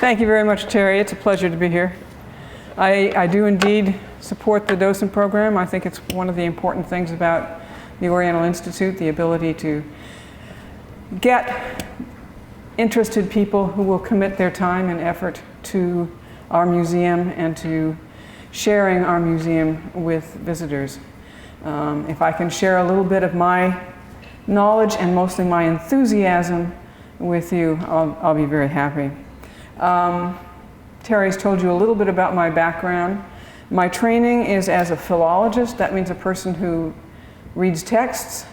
Thank you very much, Terry. It's a pleasure to be here. I do indeed support the Docent program. I think it's one of the important things about the Oriental Institute, the ability to get interested people who will commit their time and effort to our museum and to sharing our museum with visitors. If I can share a little bit of my knowledge and mostly my enthusiasm with you, I'll be very happy. Terry's told you a little bit about my background. My training is as a philologist. That means a person who reads texts.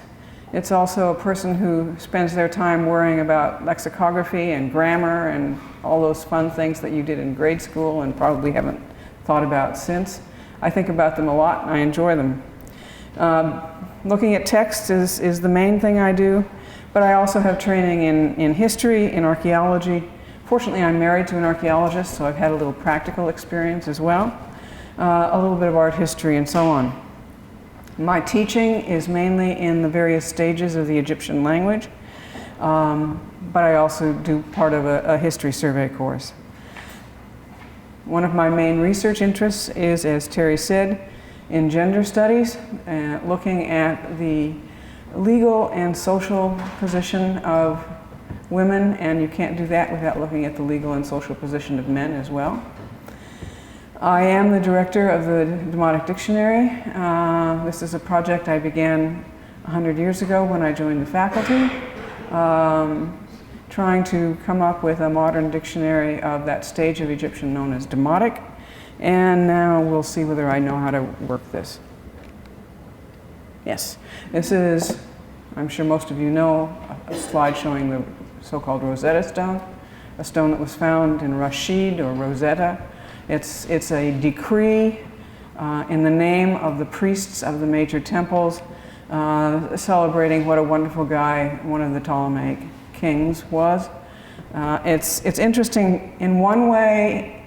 It's also a person who spends their time worrying about lexicography and grammar and all those fun things that you did in grade school and probably haven't thought about since. I think about them a lot and I enjoy them. Looking at text is the main thing I do, but I also have training in history, in archaeology. Fortunately, I'm married to an archaeologist, so I've had a little practical experience as well, a little bit of art history and so on. My teaching is mainly in the various stages of the Egyptian language, but I also do part of a history survey course. One of my main research interests is, as Terry said, in gender studies, looking at the legal and social position of women, and you can't do that without looking at the legal and social position of men as well. I am the director of the Demotic Dictionary. This is a project I began 100 years ago when I joined the faculty, trying to come up with a modern dictionary of that stage of Egyptian known as demotic. And now we'll see whether I know how to work this. Yes, this is, I'm sure most of you know, a slide showing the so-called Rosetta stone, a stone that was found in Rashid or Rosetta. It's a decree in the name of the priests of the major temples, celebrating what a wonderful guy one of the Ptolemaic kings was. It's interesting in one way.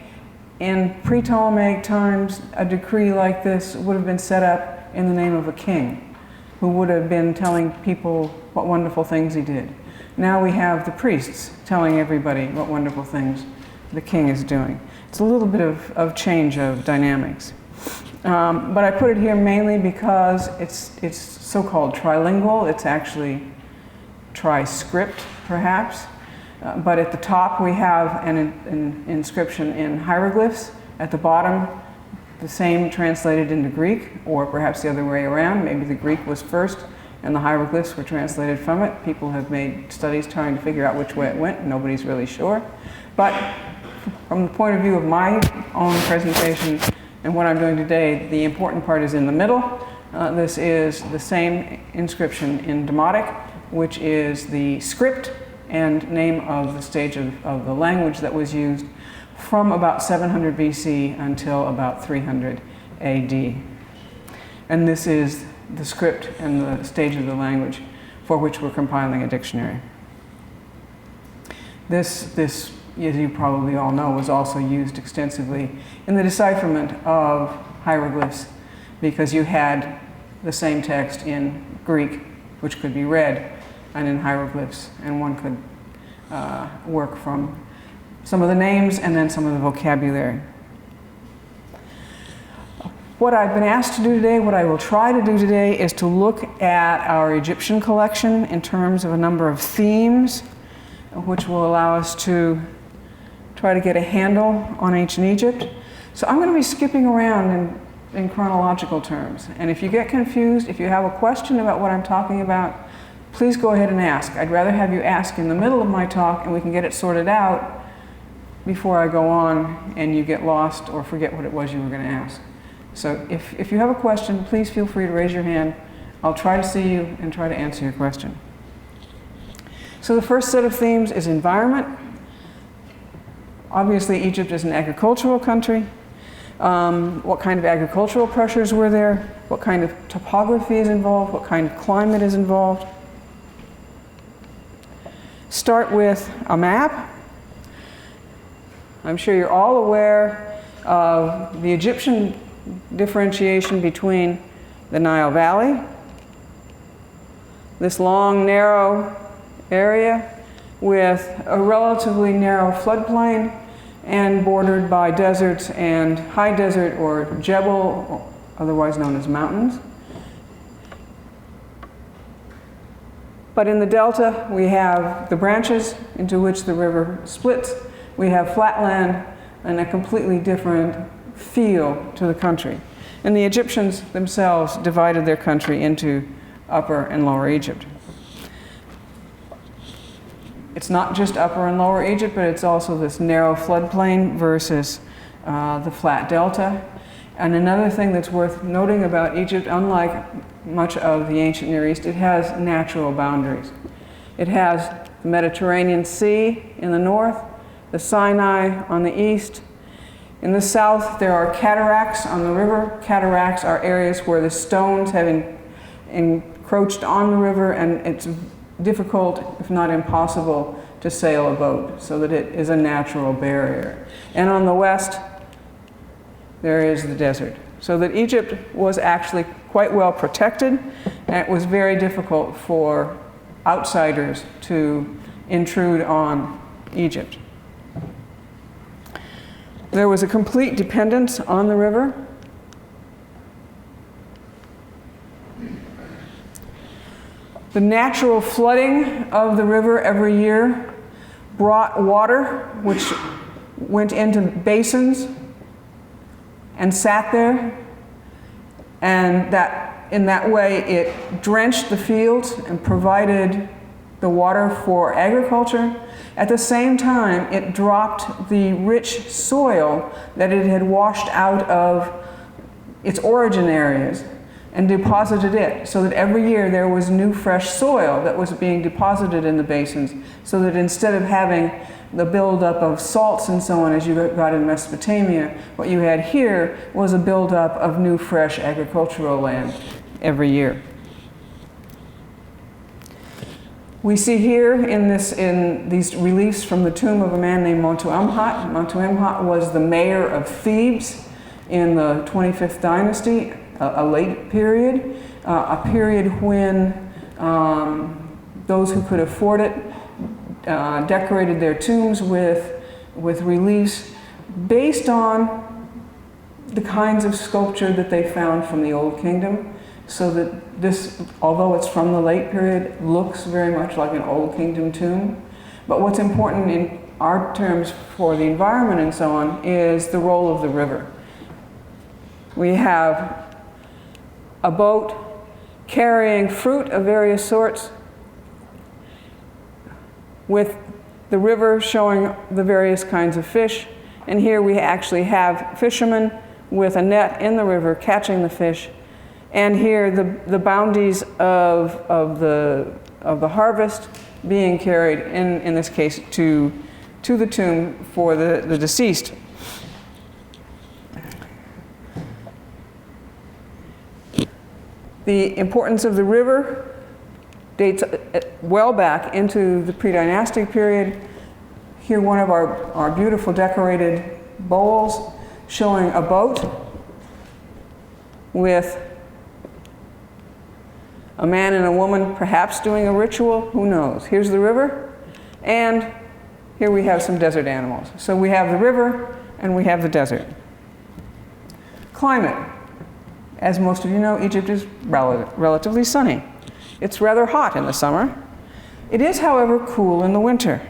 In pre-Ptolemaic times, a decree like this would have been set up in the name of a king who would have been telling people what wonderful things he did. Now we have the priests telling everybody what wonderful things the king is doing. It's a little bit of change of dynamics. But I put it here mainly because it's so-called trilingual. It's actually tri-script, perhaps. But at the top we have an inscription in hieroglyphs. At the bottom, the same translated into Greek, or perhaps the other way around. Maybe the Greek was first and the hieroglyphs were translated from it. People have made studies trying to figure out which way it went. Nobody's really sure. But from the point of view of my own presentation and what I'm doing today, the important part is in the middle. This is the same inscription in demotic, which is the script and name of the stage of the language that was used from about 700 BC until about 300 AD. And this is the script and the stage of the language for which we're compiling a dictionary. This, as you probably all know, was also used extensively in the decipherment of hieroglyphs because you had the same text in Greek, which could be read, and in hieroglyphs, and one could work from some of the names and then some of the vocabulary. What I've been asked to do today, what I will try to do today, is to look at our Egyptian collection in terms of a number of themes, which will allow us to try to get a handle on ancient Egypt. So I'm going to be skipping around in chronological terms, and if you get confused, if you have a question about what I'm talking about, please go ahead and ask. I'd rather have you ask in the middle of my talk and we can get it sorted out before I go on and you get lost or forget what it was you were going to ask. So if you have a question, please feel free to raise your hand. I'll try to see you and try to answer your question. So the first set of themes is environment. Obviously, Egypt is an agricultural country. What kind of agricultural pressures were there? What kind of topography is involved? What kind of climate is involved? Start with a map. I'm sure you're all aware of the Egyptian differentiation between the Nile Valley, this long, narrow area with a relatively narrow floodplain, and bordered by deserts and high desert or jebel, otherwise known as mountains. But in the delta, we have the branches into which the river splits. We have flatland and a completely different feel to the country. And the Egyptians themselves divided their country into Upper and Lower Egypt. It's not just Upper and Lower Egypt, but it's also this narrow floodplain versus the flat delta. And another thing that's worth noting about Egypt, unlike much of the ancient Near East, it has natural boundaries. It has the Mediterranean Sea in the north, the Sinai on the east. In the south, there are cataracts on the river. Cataracts are areas where the stones have encroached on the river, and it's difficult, if not impossible, to sail a boat, so that it is a natural barrier. And on the west, there is the desert. So that Egypt was actually quite well protected, and it was very difficult for outsiders to intrude on Egypt. There was a complete dependence on the river. The natural flooding of the river every year brought water, which went into basins and sat there, and in that way it drenched the fields and provided the water for agriculture. At the same time, it dropped the rich soil that it had washed out of its origin areas and deposited it, so that every year there was new fresh soil that was being deposited in the basins, so that instead of having the buildup of salts and so on as you got in Mesopotamia, what you had here was a buildup of new fresh agricultural land every year. We see here in these reliefs from the tomb of a man named Montuemhat. Montuemhat was the mayor of Thebes in the 25th dynasty, a late period, a period when those who could afford it decorated their tombs with reliefs based on the kinds of sculpture that they found from the Old Kingdom, so that this, although it's from the late period, looks very much like an Old Kingdom tomb. But what's important in our terms for the environment and so on is the role of the river. We have a boat carrying fruit of various sorts, with the river showing the various kinds of fish. And here we actually have fishermen with a net in the river catching the fish. And here the bounties of the harvest being carried, in this case, to the tomb for the deceased. The importance of the river dates well back into the pre-dynastic period. Here one of our beautiful decorated bowls showing a boat with a man and a woman perhaps doing a ritual, who knows. Here's the river, and here we have some desert animals. So we have the river and we have the desert. Climate. As most of you know, Egypt is relatively sunny. It's rather hot in the summer. It is, however, cool in the winter.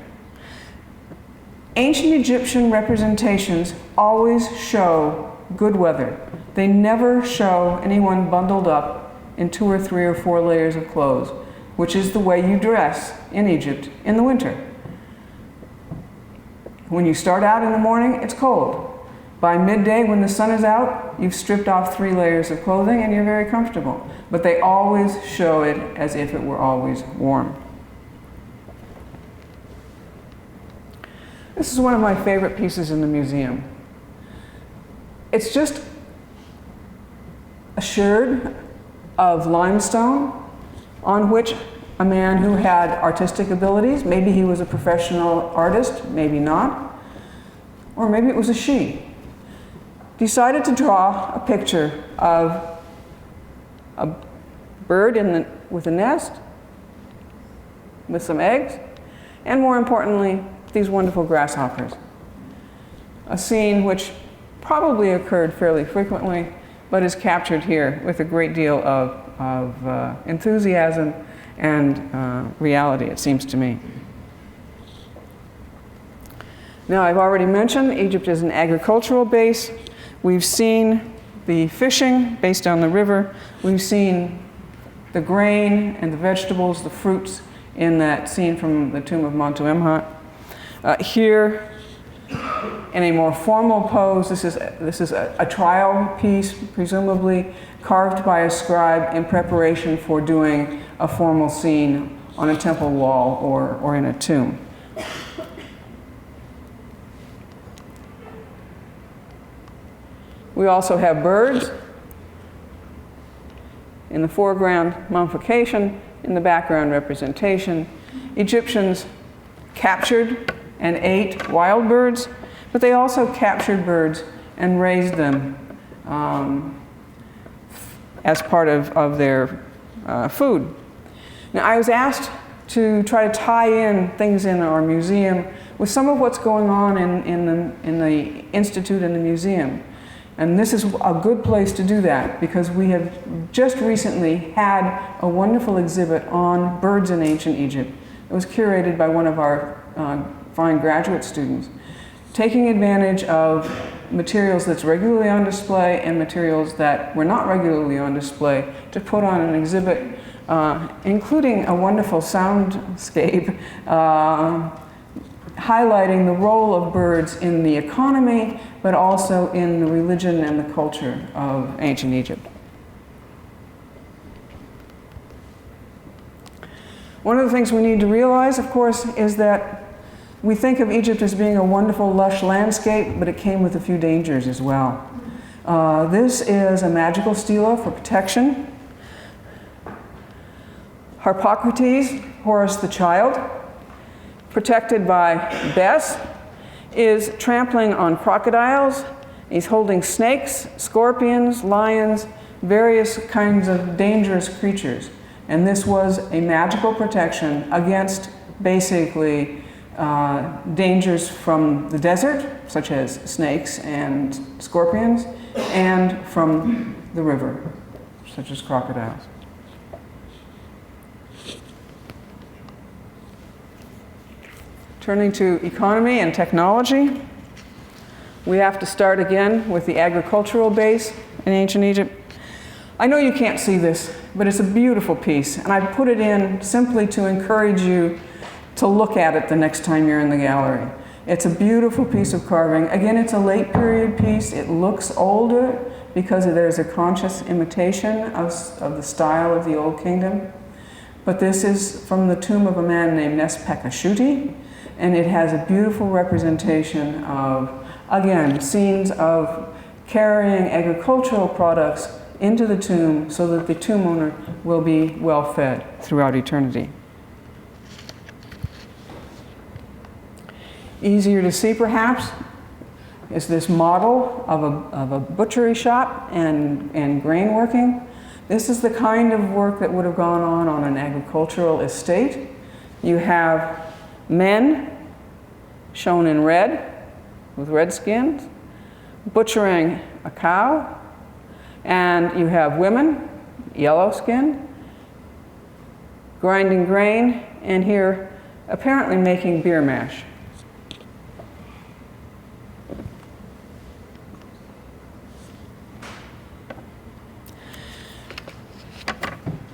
Ancient Egyptian representations always show good weather. They never show anyone bundled up in 2 or 3 or 4 layers of clothes, which is the way you dress in Egypt in the winter. When you start out in the morning, it's cold. By midday, when the sun is out, you've stripped off 3 layers of clothing and you're very comfortable. But they always show it as if it were always warm. This is one of my favorite pieces in the museum. It's just a sherd of limestone on which a man who had artistic abilities, maybe he was a professional artist, maybe not, or maybe it was a she, decided to draw a picture of a bird with a nest, with some eggs, and more importantly, these wonderful grasshoppers. a scene which probably occurred fairly frequently, but is captured here with a great deal of enthusiasm and reality, it seems to me. Now, I've already mentioned Egypt is an agricultural base. We've seen the fishing based on the river. We've seen the grain and the vegetables, the fruits in that scene from the tomb of Montu here, in a more formal pose, this is a trial piece, presumably carved by a scribe in preparation for doing a formal scene on a temple wall or in a tomb. We also have birds. In the foreground, mummification. In the background, representation. Egyptians captured and ate wild birds, but they also captured birds and raised them as part of their food. Now, I was asked to try to tie in things in our museum with some of what's going on in the Institute and the museum. And this is a good place to do that because we have just recently had a wonderful exhibit on birds in ancient Egypt. It was curated by one of our fine graduate students, taking advantage of materials that's regularly on display and materials that were not regularly on display to put on an exhibit, including a wonderful soundscape highlighting the role of birds in the economy, but also in the religion and the culture of ancient Egypt. One of the things we need to realize, of course, is that we think of Egypt as being a wonderful, lush landscape, but it came with a few dangers as well. This is a magical stela for protection. Harpocrates, Horus the child, protected by Bes, is trampling on crocodiles. He's holding snakes, scorpions, lions, various kinds of dangerous creatures. And this was a magical protection against basically dangers from the desert, such as snakes and scorpions, and from the river, such as crocodiles. Turning to economy and technology, we have to start again with the agricultural base in ancient Egypt. I know you can't see this, but it's a beautiful piece, and I put it in simply to encourage you to look at it the next time you're in the gallery. It's a beautiful piece of carving. Again, it's a late period piece. It looks older because there's a conscious imitation of the style of the Old Kingdom. But this is from the tomb of a man named Nespekashuti, and it has a beautiful representation of, again, scenes of carrying agricultural products into the tomb so that the tomb owner will be well fed throughout eternity. Easier to see, perhaps, is this model of a butchery shop and grain working. This is the kind of work that would have gone on an agricultural estate. You have men shown in red with red skins butchering a cow, and you have women, yellow skinned, grinding grain, and here apparently making beer mash.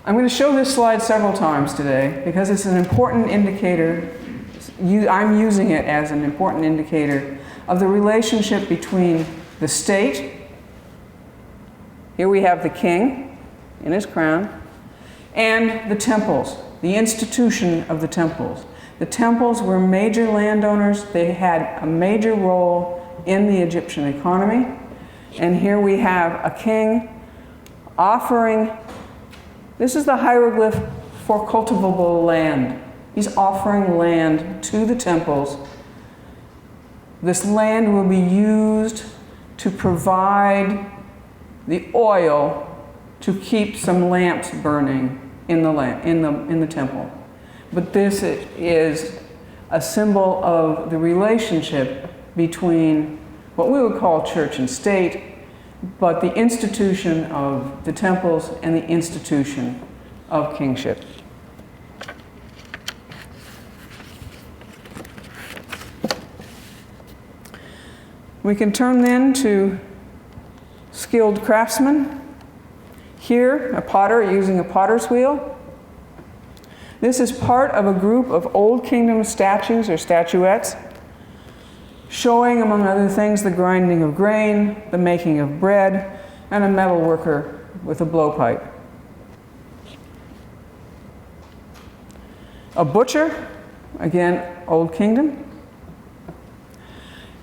I'm going to show this slide several times today because it's an important indicator. I'm using it as an important indicator of the relationship between the state. Here we have the king in his crown, and the temples, the institution of the temples. The temples were major landowners. They had a major role in the Egyptian economy. And here we have a king offering. This is the hieroglyph for cultivable land. He's offering land to the temples. This land will be used to provide the oil to keep some lamps burning in the temple. But this is a symbol of the relationship between what we would call church and state, but the institution of the temples and the institution of kingship. We can turn then to skilled craftsmen. Here, a potter using a potter's wheel. This is part of a group of Old Kingdom statues or statuettes, showing, among other things, the grinding of grain, the making of bread, and a metal worker with a blowpipe. A butcher, again, Old Kingdom.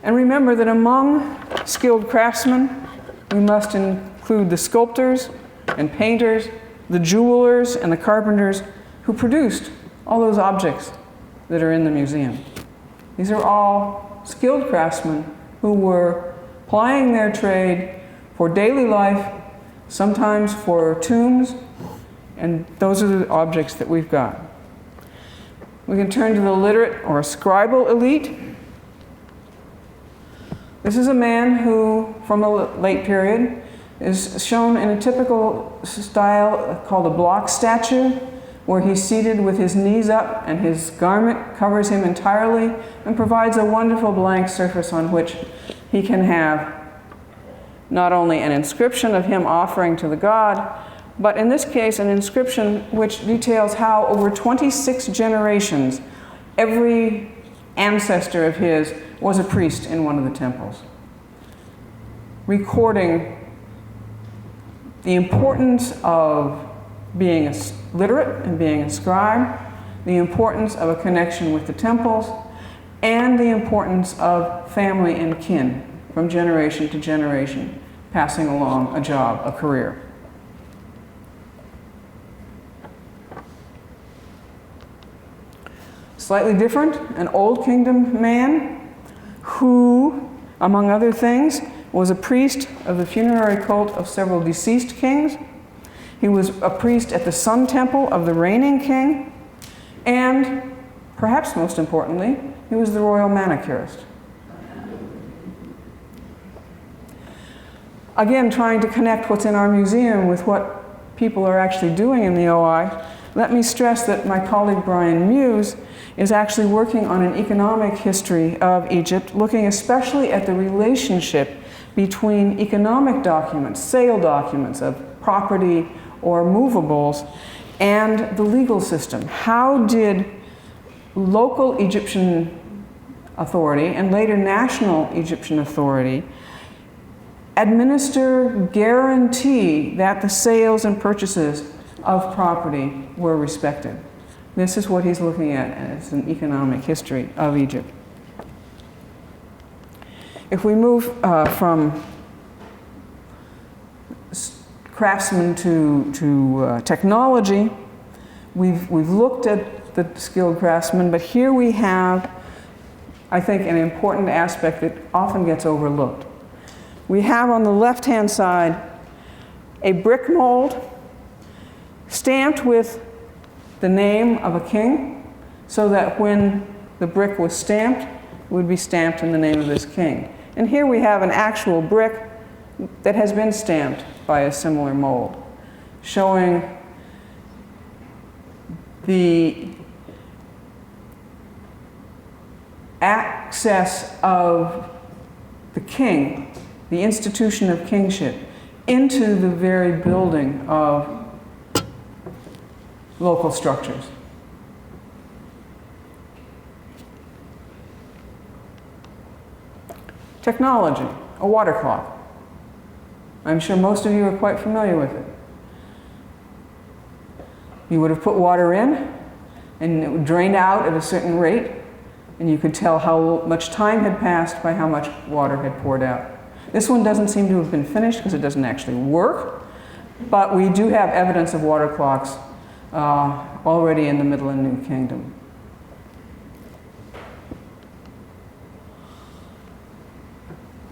And remember that among skilled craftsmen, we must include the sculptors and painters, the jewelers and the carpenters who produced all those objects that are in the museum. These are all skilled craftsmen who were plying their trade for daily life, sometimes for tombs, and those are the objects that we've got. We can turn to the literate or scribal elite. This is a man who, from a late period, is shown in a typical style called a block statue, where he's seated with his knees up and his garment covers him entirely and provides a wonderful blank surface on which he can have not only an inscription of him offering to the god, but in this case an inscription which details how over 26 generations every ancestor of his was a priest in one of the temples, recording the importance of being literate and being a scribe, the importance of a connection with the temples, and the importance of family and kin from generation to generation, passing along a job, a career. Slightly different, an Old Kingdom man who, among other things, was a priest of the funerary cult of several deceased kings. He was a priest at the Sun Temple of the reigning king, and perhaps most importantly, he was the royal manicurist. Again, trying to connect what's in our museum with what people are actually doing in the OI, let me stress that my colleague Brian Muse is actually working on an economic history of Egypt, looking especially at the relationship between economic documents, sale documents of property or movables, and the legal system. How did local Egyptian authority and later national Egyptian authority administer, guarantee that the sales and purchases of property were respected? This is what he's looking at as an economic history of Egypt. If we move from craftsmen to technology, we've looked at the skilled craftsmen, but here we have, I think, an important aspect that often gets overlooked. We have on the left-hand side a brick mold stamped with the name of a king, so that when the brick was stamped, it would be stamped in the name of this king. And here we have an actual brick that has been stamped by a similar mold, showing the access of the king, the institution of kingship, into the very building of local structures. Technology, a water clock. I'm sure most of you are quite familiar with it. You would have put water in, and it would drain out at a certain rate, and you could tell how much time had passed by how much water had poured out. This one doesn't seem to have been finished because it doesn't actually work, but we do have evidence of water clocks already in the Middle and New Kingdom.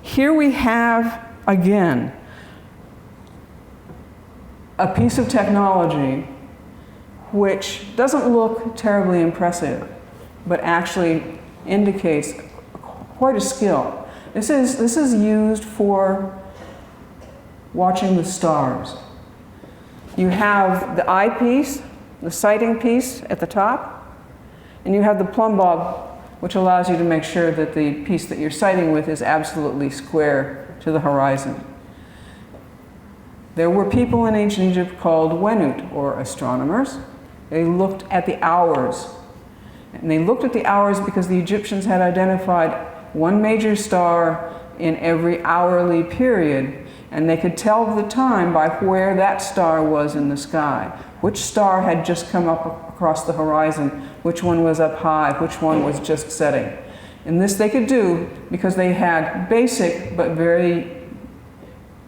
Here we have, again, a piece of technology which doesn't look terribly impressive, but actually indicates quite a skill. This is used for watching the stars. You have the eyepiece, the sighting piece at the top, and you have the plumb bob, which allows you to make sure that the piece that you're sighting with is absolutely square to the horizon. There were people in ancient Egypt called wenut, or astronomers. They looked at the hours. And they looked at the hours because the Egyptians had identified one major star in every hourly period, and they could tell the time by where that star was in the sky. Which star had just come up across the horizon, which one was up high, which one was just setting. And this they could do because they had basic but very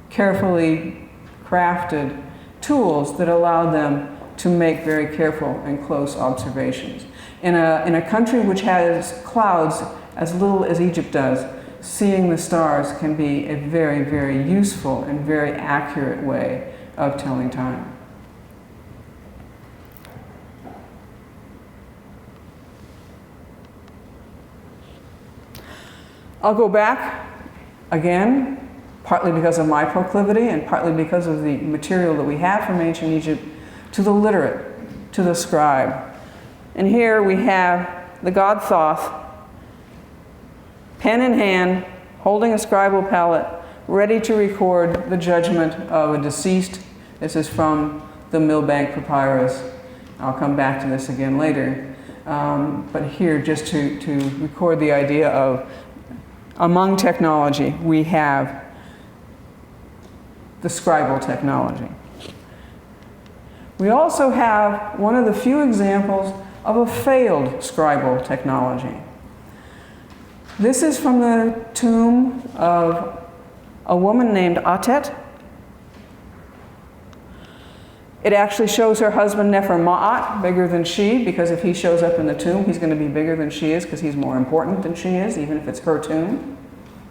carefully crafted tools that allowed them to make very careful and close observations. In a country which has clouds as little as Egypt does, seeing the stars can be a very, very useful and very accurate way of telling time. I'll go back again, partly because of my proclivity and partly because of the material that we have from ancient Egypt, to the literate, to the scribe. And here we have the god Thoth, pen in hand, holding a scribal palette, ready to record the judgment of a deceased. This is from the Milbank papyrus. I'll come back to this again later. But here, just to record the idea of, among technology, we have the scribal technology. We also have one of the few examples of a failed scribal technology. This is from the tomb of a woman named Atet. It actually shows her husband Nefer-Ma'at, bigger than she, because if he shows up in the tomb, he's going to be bigger than she is because he's more important than she is, even if it's her tomb.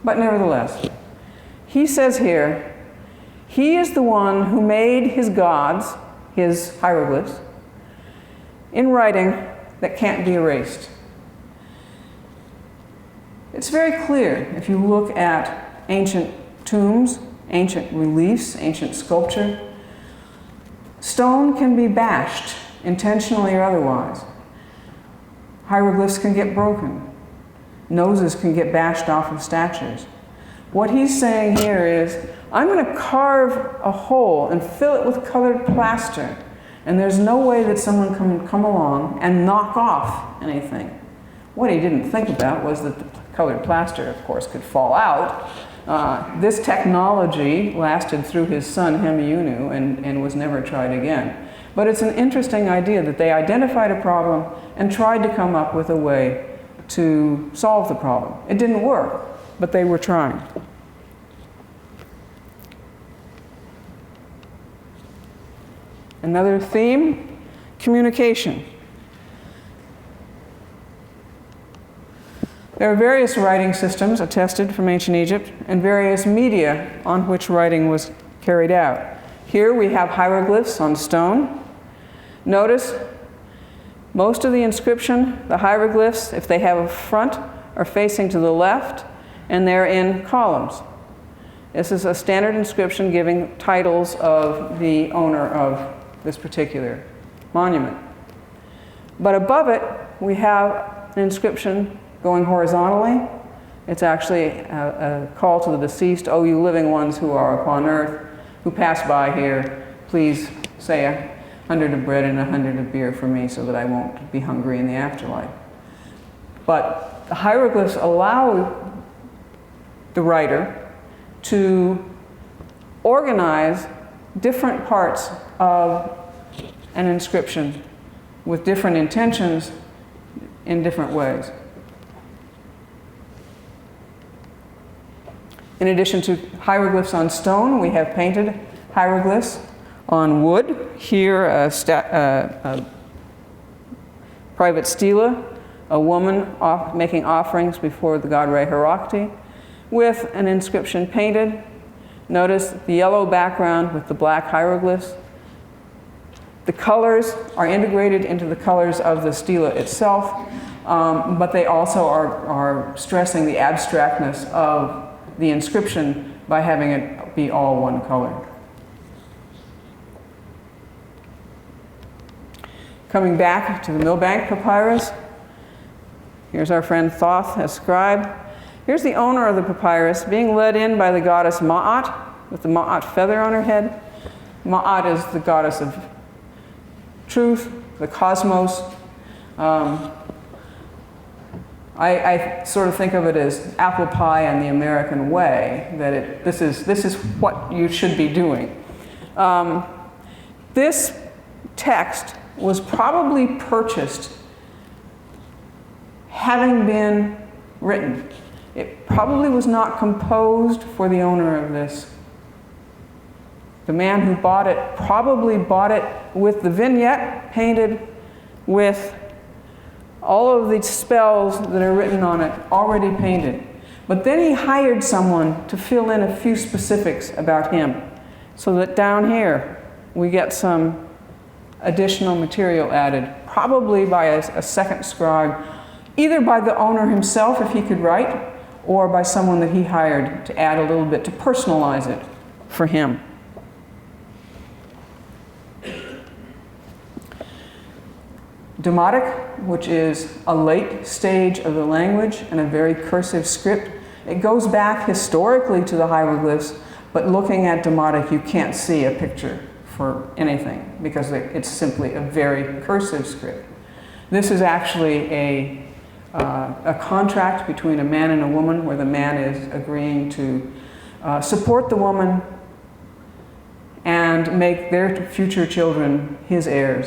But nevertheless, he says here, he is the one who made his gods, his hieroglyphs, in writing that can't be erased. It's very clear if you look at ancient tombs, ancient reliefs, ancient sculpture. Stone can be bashed, intentionally or otherwise. Hieroglyphs can get broken. Noses can get bashed off of statues. What he's saying here is, I'm going to carve a hole and fill it with colored plaster, and there's no way that someone can come along and knock off anything. What he didn't think about was that the colored plaster, of course, could fall out. This technology lasted through his son Hemiunu and was never tried again. But it's an interesting idea that they identified a problem and tried to come up with a way to solve the problem. It didn't work, but they were trying. Another theme, communication. There are various writing systems attested from ancient Egypt and various media on which writing was carried out. Here we have hieroglyphs on stone. Notice most of the inscription, the hieroglyphs, if they have a front, are facing to the left, and they're in columns. This is a standard inscription giving titles of the owner of this particular monument. But above it, we have an inscription going horizontally. It's actually a call to the deceased, "O you living ones who are upon earth, who pass by here, please say 100 of bread and 100 of beer for me so that I won't be hungry in the afterlife." But the hieroglyphs allow the writer to organize different parts of an inscription with different intentions in different ways. In addition to hieroglyphs on stone, we have painted hieroglyphs on wood. Here, a private stela, a woman making offerings before the god Re-Herakti, with an inscription painted. Notice the yellow background with the black hieroglyphs. The colors are integrated into the colors of the stela itself. but they also are stressing the abstractness of the inscription by having it be all one color. Coming back to the Millbank papyrus, here's our friend Thoth as scribe. Here's the owner of the papyrus being led in by the goddess Ma'at, with the Ma'at feather on her head. Ma'at is the goddess of truth, the cosmos. I sort of think of it as apple pie in the American way, that this is what you should be doing. This text was probably purchased having been written. It probably was not composed for the owner of this. The man who bought it probably bought it with the vignette painted with all of the spells that are written on it already painted. But then he hired someone to fill in a few specifics about him, so that down here we get some additional material added, probably by a second scribe, either by the owner himself if he could write, or by someone that he hired to add a little bit to personalize it for him. Demotic, which is a late stage of the language and a very cursive script. It goes back historically to the hieroglyphs, but looking at demotic, you can't see a picture for anything because it's simply a very cursive script. This is actually a contract between a man and a woman where the man is agreeing to support the woman and make their future children his heirs,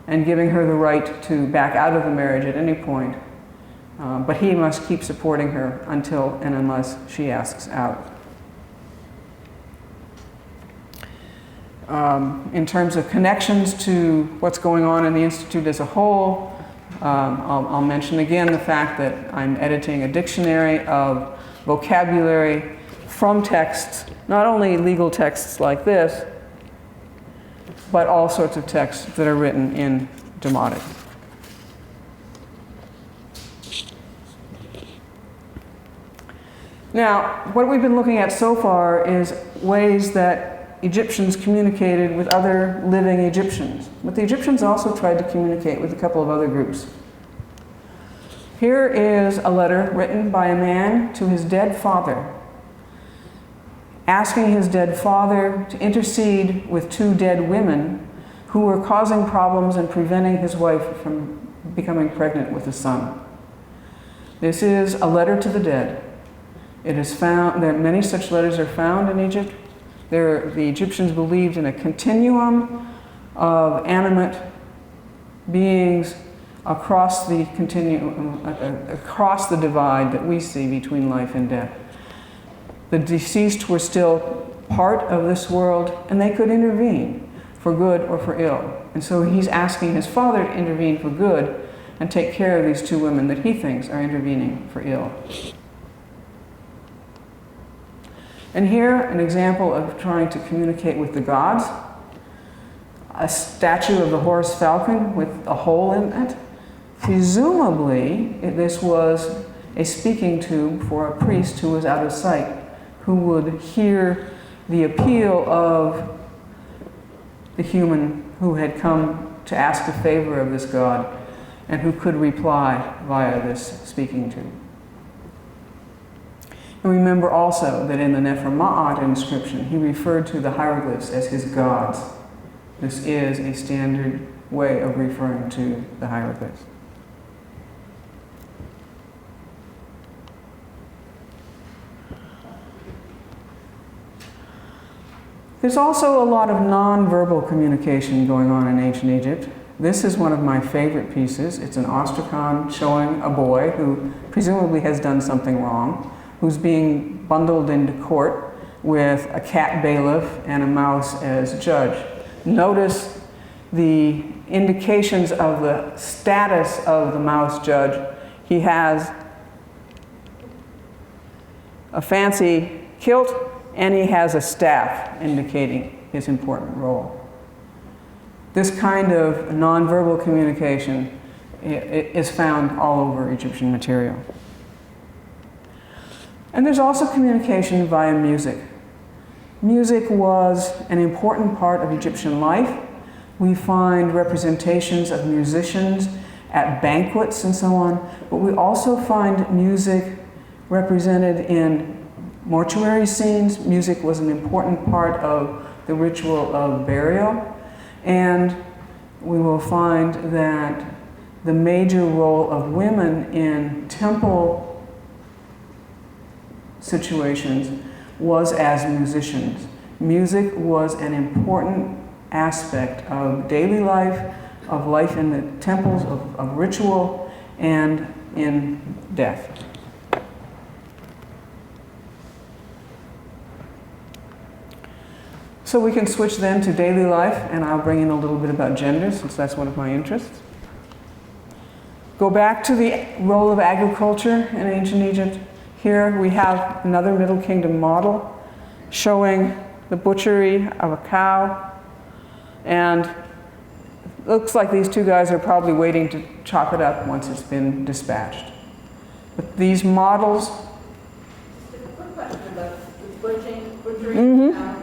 and giving her the right to back out of the marriage at any point. But he must keep supporting her until and unless she asks out. In terms of connections to what's going on in the Institute as a whole, I'll mention again the fact that I'm editing a dictionary of vocabulary from texts, not only legal texts like this, but all sorts of texts that are written in demotic. Now, what we've been looking at so far is ways that Egyptians communicated with other living Egyptians. But the Egyptians also tried to communicate with a couple of other groups. Here is a letter written by a man to his dead father, asking his dead father to intercede with two dead women who were causing problems and preventing his wife from becoming pregnant with a son. This is a letter to the dead. It is found that many such letters are found in Egypt. The Egyptians believed in a continuum of animate beings across the continuum, across the divide that we see between life and death. The deceased were still part of this world, and they could intervene for good or for ill. And so he's asking his father to intervene for good and take care of these two women that he thinks are intervening for ill. And here, an example of trying to communicate with the gods. A statue of the horse falcon with a hole in it. Presumably, this was a speaking tube for a priest who was out of sight, who would hear the appeal of the human who had come to ask a favor of this god, and who could reply via this speaking tube. And remember also that in the Nefer-Ma'at inscription, he referred to the hieroglyphs as his gods. This is a standard way of referring to the hieroglyphs. There's also a lot of nonverbal communication going on in ancient Egypt. This is one of my favorite pieces. It's an ostracon showing a boy who presumably has done something wrong, who's being bundled into court with a cat bailiff and a mouse as judge. Notice the indications of the status of the mouse judge. He has a fancy kilt, and he has a staff indicating his important role. This kind of nonverbal communication is found all over Egyptian material. And there's also communication via music. Music was an important part of Egyptian life. We find representations of musicians at banquets and so on, but we also find music represented in mortuary scenes. Music was an important part of the ritual of burial, and we will find that the major role of women in temple situations was as musicians. Music was an important aspect of daily life, of life in the temples, of ritual, and in death. So we can switch then to daily life, and I'll bring in a little bit about gender, since that's one of my interests. Go back to the role of agriculture in ancient Egypt. Here we have another Middle Kingdom model showing the butchery of a cow, and it looks like these two guys are probably waiting to chop it up once it's been dispatched. But these models... Just a quick question about the butchery. Mm-hmm.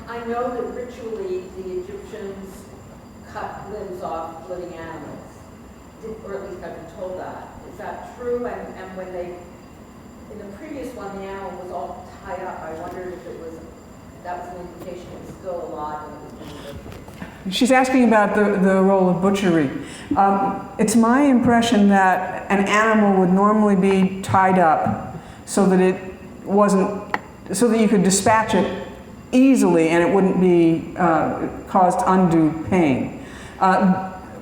I know that ritually the Egyptians cut limbs off living animals, or at least I've been told that. Is that true? And when they, in the previous one, the animal was all tied up. I wondered if that was an implication it was still alive and it was butchered. She's asking about the role of butchery. It's my impression that an animal would normally be tied up so that it wasn't, so that you could dispatch it easily and it wouldn't be caused undue pain.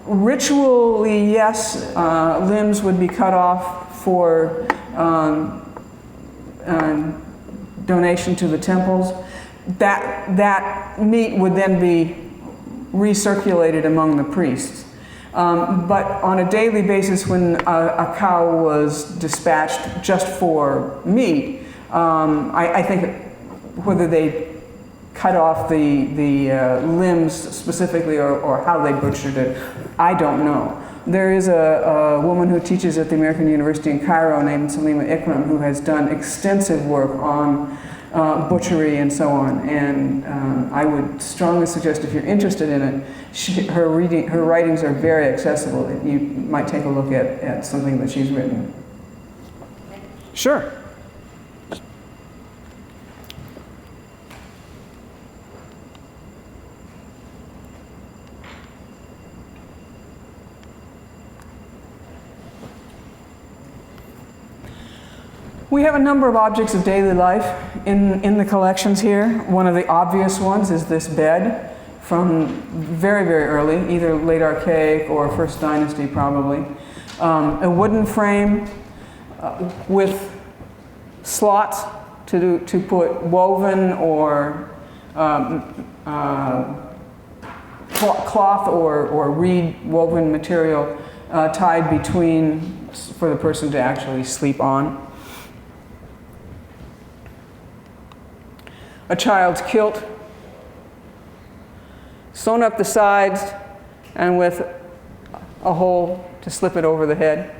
Ritually, yes, limbs would be cut off for donation to the temples. That meat would then be recirculated among the priests. But on a daily basis, when a cow was dispatched just for meat, I think whether they cut off the limbs specifically or how they butchered it, I don't know. There is a woman who teaches at the American University in Cairo named Salima Ikram who has done extensive work on butchery and so on, and I would strongly suggest if you're interested in it, her writings are very accessible. You might take a look at something that she's written. Sure. We have a number of objects of daily life in the collections here. One of the obvious ones is this bed from very, very early, either late Archaic or First Dynasty probably. A wooden frame with slots to put woven or cloth or reed woven material tied between for the person to actually sleep on. A child's kilt, sewn up the sides and with a hole to slip it over the head.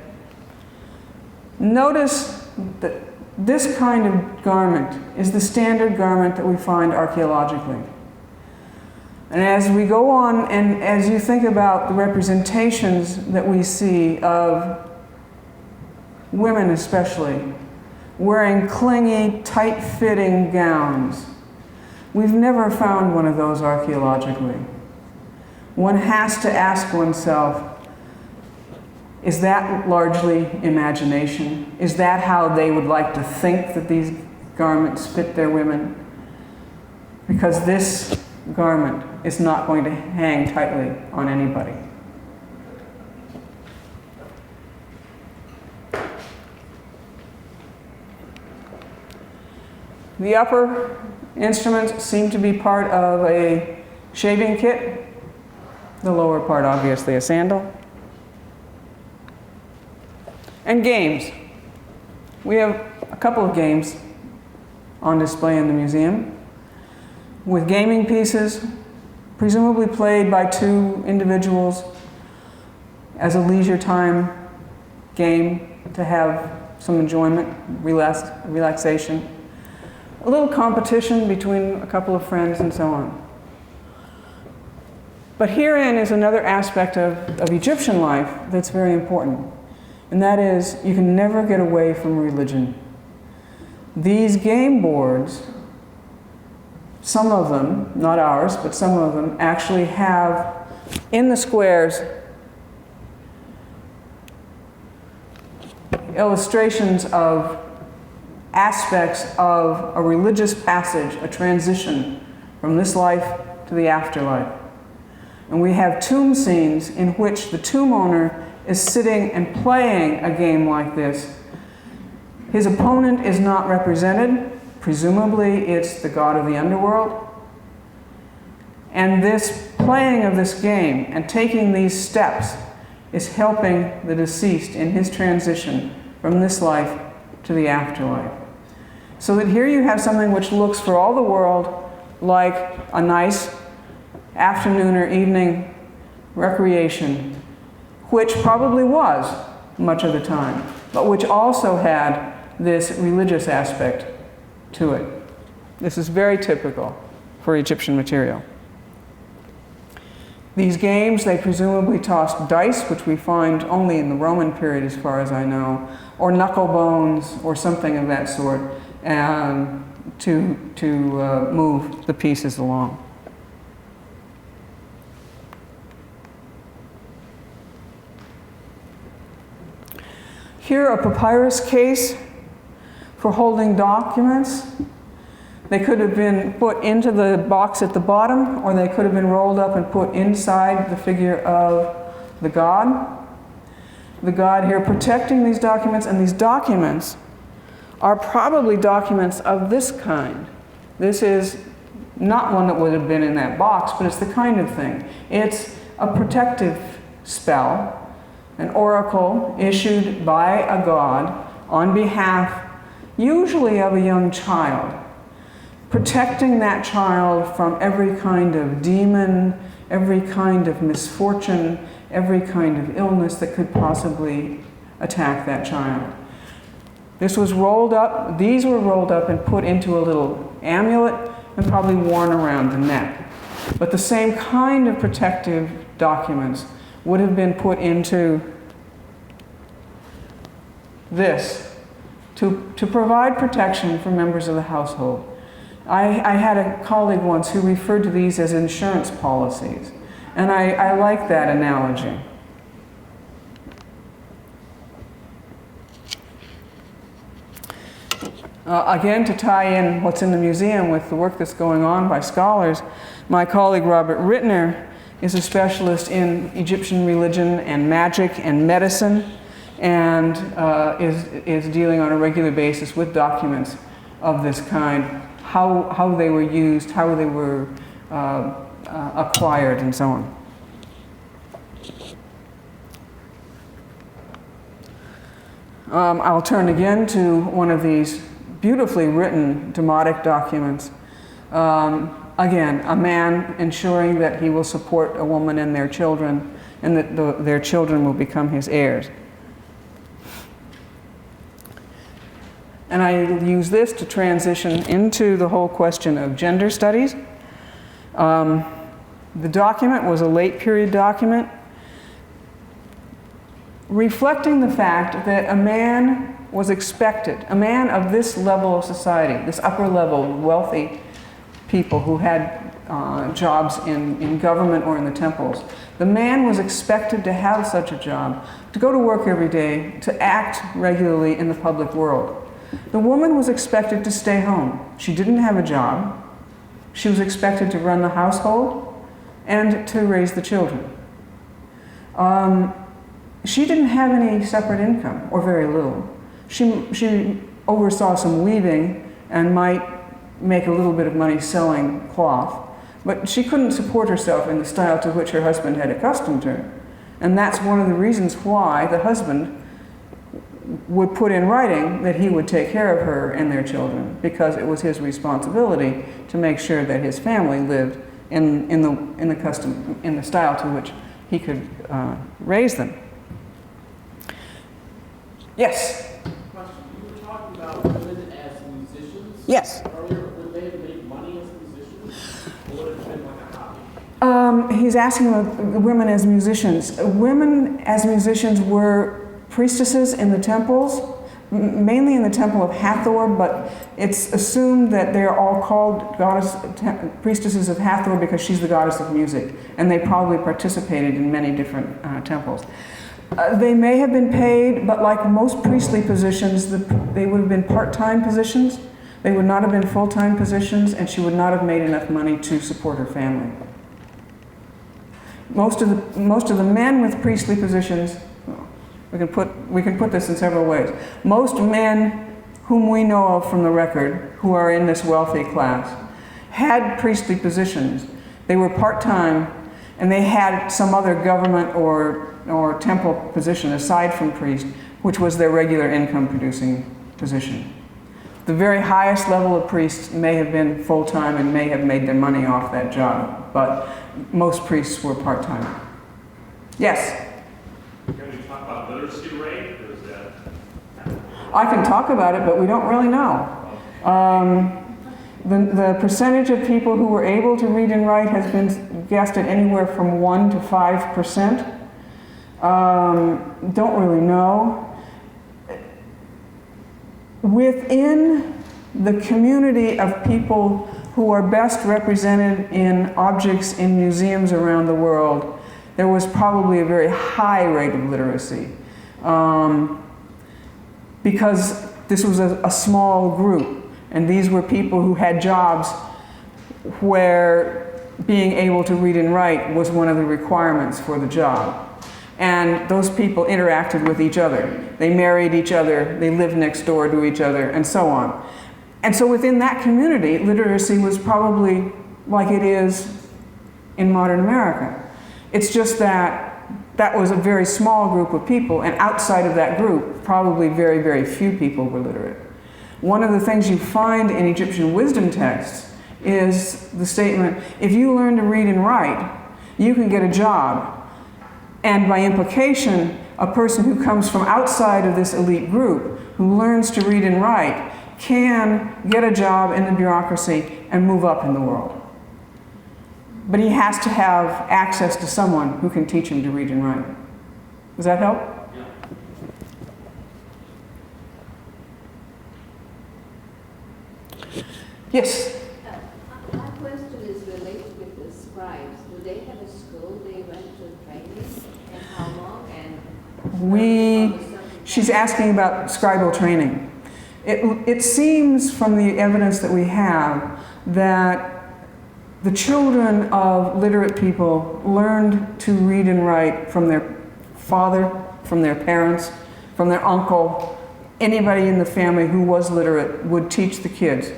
Notice that this kind of garment is the standard garment that we find archaeologically. And as we go on, and as you think about the representations that we see of women especially, wearing clingy, tight-fitting gowns, we've never found one of those archaeologically. One has to ask oneself, is that largely imagination? Is that how they would like to think that these garments fit their women? Because this garment is not going to hang tightly on anybody. The upper instruments seem to be part of a shaving kit. The lower part, obviously, a sandal. And games. We have a couple of games on display in the museum with gaming pieces, presumably played by two individuals as a leisure time game to have some enjoyment, relaxation, a little competition between a couple of friends and so on. But herein is another aspect of Egyptian life that's very important, and that is you can never get away from religion. These game boards, some of them, not ours, but some of them actually have in the squares illustrations of aspects of a religious passage, a transition from this life to the afterlife. And we have tomb scenes in which the tomb owner is sitting and playing a game like this. His opponent is not represented. Presumably it's the god of the underworld. And this playing of this game and taking these steps is helping the deceased in his transition from this life to the afterlife. So that here you have something which looks for all the world like a nice afternoon or evening recreation, which probably was much of the time, but which also had this religious aspect to it. This is very typical for Egyptian material. These games, they presumably tossed dice, which we find only in the Roman period as far as I know, or knuckle bones or something of that sort, to move the pieces along. Here, a papyrus case for holding documents. They could have been put into the box at the bottom, or they could have been rolled up and put inside the figure of the god. The god here protecting these documents, and these documents are probably documents of this kind. This is not one that would have been in that box, but it's the kind of thing. It's a protective spell, an oracle issued by a god on behalf, usually of a young child, protecting that child from every kind of demon, every kind of misfortune, every kind of illness that could possibly attack that child. This was rolled up, these were rolled up and put into a little amulet and probably worn around the neck. But the same kind of protective documents would have been put into this to provide protection for members of the household. I had a colleague once who referred to these as insurance policies, and I like that analogy. Again, to tie in what's in the museum with the work that's going on by scholars, my colleague Robert Rittner is a specialist in Egyptian religion and magic and medicine, and is dealing on a regular basis with documents of this kind, how they were used, how they were acquired, and so on. I'll turn again to one of these beautifully written demotic documents. Again, a man ensuring that he will support a woman and their children, and that their children will become his heirs. And I use this to transition into the whole question of gender studies. The document was a late period document reflecting the fact that a man was expected, a man of this level of society, this upper level, wealthy people who had jobs in government or in the temples, the man was expected to have such a job, to go to work every day, to act regularly in the public world. The woman was expected to stay home. She didn't have a job. She was expected to run the household and to raise the children. She didn't have any separate income, or very little. She oversaw some weaving and might make a little bit of money selling cloth, but she couldn't support herself in the style to which her husband had accustomed her. And that's one of the reasons why the husband would put in writing that he would take care of her and their children, because it was his responsibility to make sure that his family lived in the style to which he could raise them. Yes. Question. You were talking about women as musicians Yes. earlier. Would they make money as musicians? Or would it have been like a hobby? He's asking about women as musicians. Women as musicians were priestesses in the temples, mainly in the temple of Hathor, but it's assumed that they're all called priestesses of Hathor because she's the goddess of music, and they probably participated in many different temples. They may have been paid, but like most priestly positions, they would have been part-time positions. They would not have been full-time positions, and she would not have made enough money to support her family. Most of the men with priestly positions, we can put this in several ways. Most men whom we know of from the record, who are in this wealthy class, had priestly positions. They were part-time, and they had some other government or temple position aside from priest, which was their regular income-producing position. The very highest level of priests may have been full-time and may have made their money off that job, but most priests were part-time. Yes? Can you talk about literacy rate, or is that? I can talk about it, but we don't really know. The percentage of people who were able to read and write has been guessed at anywhere from 1 to 5%. Don't really know. Within the community of people who are best represented in objects in museums around the world, there was probably a very high rate of literacy. Because this was a small group, and these were people who had jobs where being able to read and write was one of the requirements for the job. And those people interacted with each other. They married each other, they lived next door to each other, and so on. And so within that community, literacy was probably like it is in modern America. It's just that that was a very small group of people, and outside of that group, probably very, very few people were literate. One of the things you find in Egyptian wisdom texts is the statement, if you learn to read and write, you can get a job. And by implication, a person who comes from outside of this elite group, who learns to read and write, can get a job in the bureaucracy and move up in the world. But he has to have access to someone who can teach him to read and write. Does that help? Yeah. Yes? My question is related with the scribes. Do they have a school they went to training, and how long? And she's asking about scribal training. It seems from the evidence that we have that the children of literate people learned to read and write from their father, from their parents, from their uncle. Anybody in the family who was literate would teach the kids.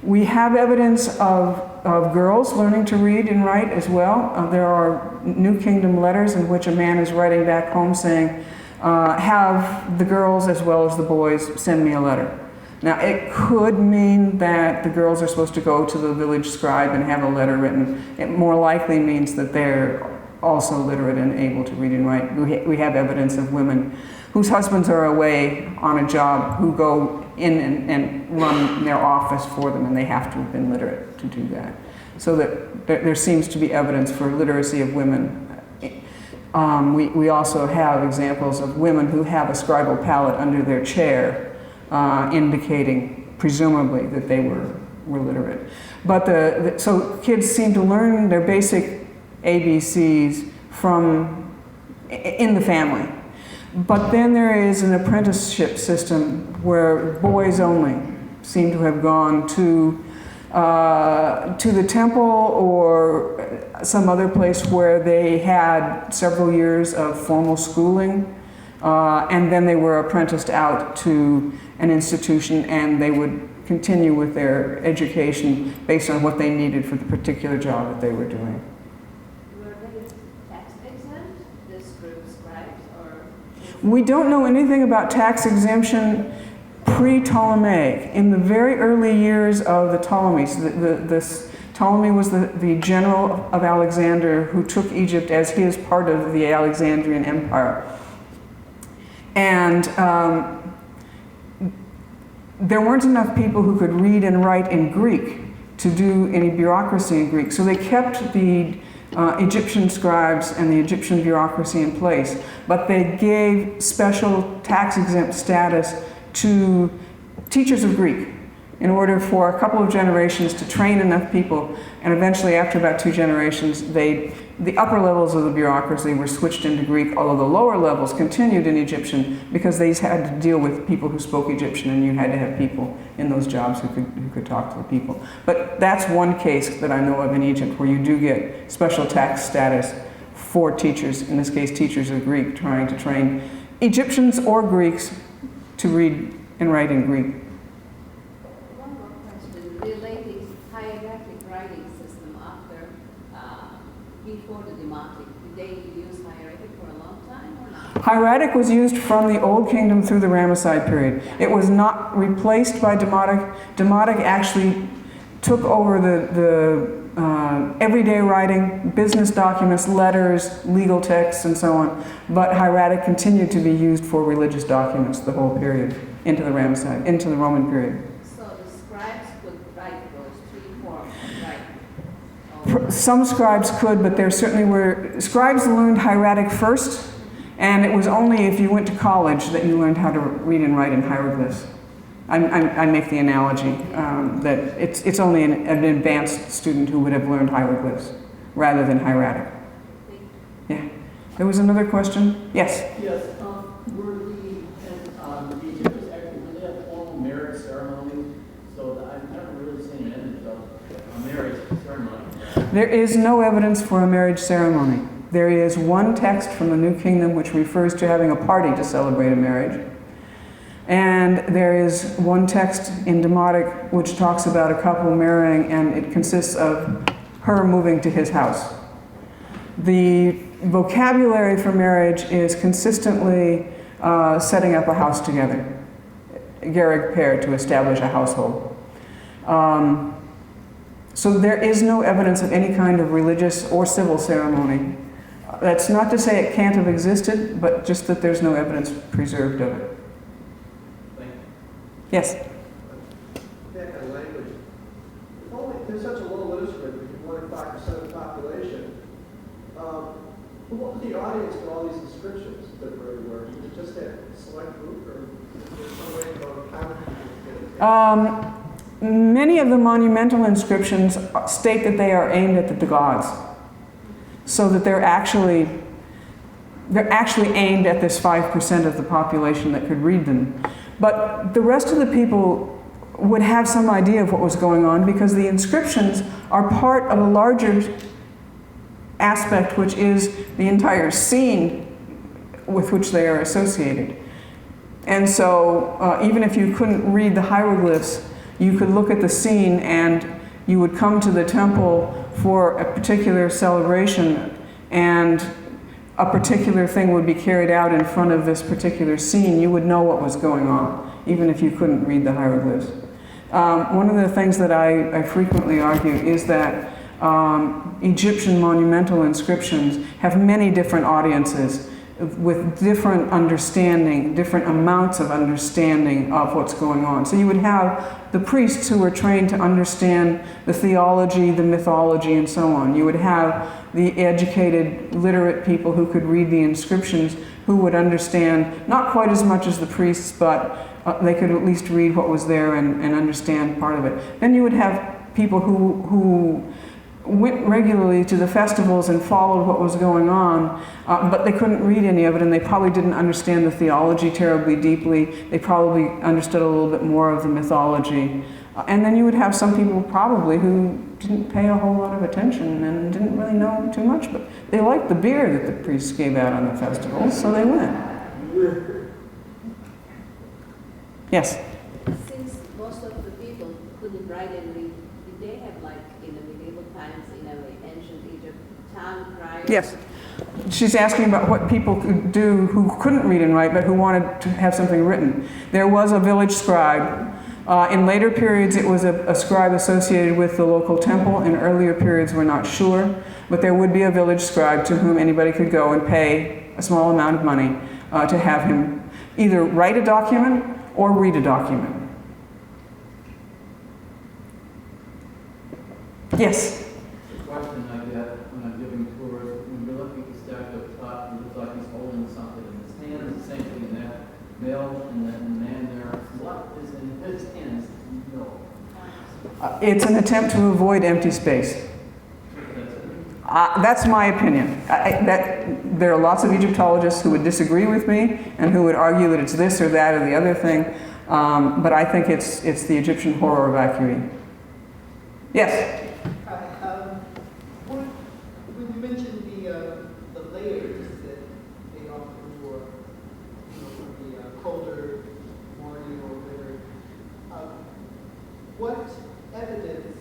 We have evidence of girls learning to read and write as well. There are New Kingdom letters in which a man is writing back home saying, have the girls as well as the boys send me a letter. Now, it could mean that the girls are supposed to go to the village scribe and have a letter written. It more likely means that they're also literate and able to read and write. We have evidence of women whose husbands are away on a job who go in and run their office for them, and they have to have been literate to do that. So that there seems to be evidence for literacy of women. We also have examples of women who have a scribal palette under their chair, indicating, presumably, that they were literate. But so kids seem to learn their basic ABCs in the family. But then there is an apprenticeship system where boys only seem to have gone to the temple or some other place where they had several years of formal schooling, and then they were apprenticed out to an institution, and they would continue with their education based on what they needed for the particular job that they were doing. Were they tax exempt, the scribes, or? We don't know anything about tax exemption pre-Ptolemaic. In the very early years of the Ptolemies, Ptolemy was the general of Alexander who took Egypt as his part of the Alexandrian Empire. And there weren't enough people who could read and write in Greek to do any bureaucracy in Greek. So they kept the Egyptian scribes and the Egyptian bureaucracy in place, but they gave special tax-exempt status to teachers of Greek in order for a couple of generations to train enough people, and eventually after about 2 generations, the upper levels of the bureaucracy were switched into Greek, although the lower levels continued in Egyptian because they had to deal with people who spoke Egyptian, and you had to have people in those jobs who could talk to the people. But that's one case that I know of in Egypt where you do get special tax status for teachers, in this case teachers of Greek, trying to train Egyptians or Greeks to read and write in Greek. One more question relating hieroglyphic writing system after, before the demotic. Did they use hieroglyphic for a long time or not? Hieratic was used from the Old Kingdom through the Ramesside period. It was not replaced by demotic. Demotic actually took over the everyday writing, business documents, letters, legal texts, and so on. But hieratic continued to be used for religious documents the whole period, into the Ramesside, into the Roman period. So the scribes could write those 3 forms, right? Some scribes could, but there certainly were, scribes learned hieratic first, and it was only if you went to college that you learned how to read and write in hieroglyphs. I make the analogy that it's only an advanced student who would have learned hieroglyphs rather than hieratic. Yeah. There was another question? Yes? Yes, were the Egyptians actually really have formal marriage ceremonies? So I've never really seen evidence of a marriage ceremony. There is no evidence for a marriage ceremony. There is one text from the New Kingdom which refers to having a party to celebrate a marriage. And there is one text in Demotic which talks about a couple marrying, and it consists of her moving to his house. The vocabulary for marriage is consistently setting up a house together, Gerig pair, to establish a household. So there is no evidence of any kind of religious or civil ceremony. That's not to say it can't have existed, but just that there's no evidence preserved of it. Yes? That kind of language. If only there's such a low literacy rate, more than 5% of the population, what was the audience for all these inscriptions that were everywhere? Was it just that select group, or is there some way about how people get it? Many of the monumental inscriptions state that they are aimed at the gods, so that they're actually aimed at this 5% of the population that could read them. But the rest of the people would have some idea of what was going on because the inscriptions are part of a larger aspect, which is the entire scene with which they are associated. And so even if you couldn't read the hieroglyphs, you could look at the scene and you would come to the temple for a particular celebration, and a particular thing would be carried out in front of this particular scene. You would know what was going on, even if you couldn't read the hieroglyphs. One of the things that I frequently argue is that Egyptian monumental inscriptions have many different audiences with different understanding, different amounts of understanding of what's going on. So you would have the priests who were trained to understand the theology, the mythology, and so on. You would have the educated, literate people who could read the inscriptions, who would understand, not quite as much as the priests, but they could at least read what was there and understand part of it. Then you would have people who went regularly to the festivals and followed what was going on, but they couldn't read any of it, and they probably didn't understand the theology terribly deeply. They probably understood a little bit more of the mythology. And then you would have some people probably who didn't pay a whole lot of attention and didn't really know too much, but they liked the beer that the priests gave out on the festivals, so they went. Yes? Since most of the people couldn't write and read, did they have, like in the medieval times, in ancient Egypt, town criers? Yes. She's asking about what people could do who couldn't read and write, but who wanted to have something written. There was a village scribe. In later periods, it was a scribe associated with the local temple. In earlier periods, we're not sure. But there would be a village scribe to whom anybody could go and pay a small amount of money to have him Either write a document or read a document. Yes? The question I get when I'm giving tours, when you're looking at the statue up top, it looks like he's holding something in his hand. It's the same thing in that male and the man there. What is in his hands? No. It's an attempt to avoid empty space. That's my opinion. There are lots of Egyptologists who would disagree with me and who would argue that it's this or that or the other thing, but I think it's the Egyptian horror of vacui. Yes? When you mentioned the layers that they often wore, for the colder morning or winter, what evidence,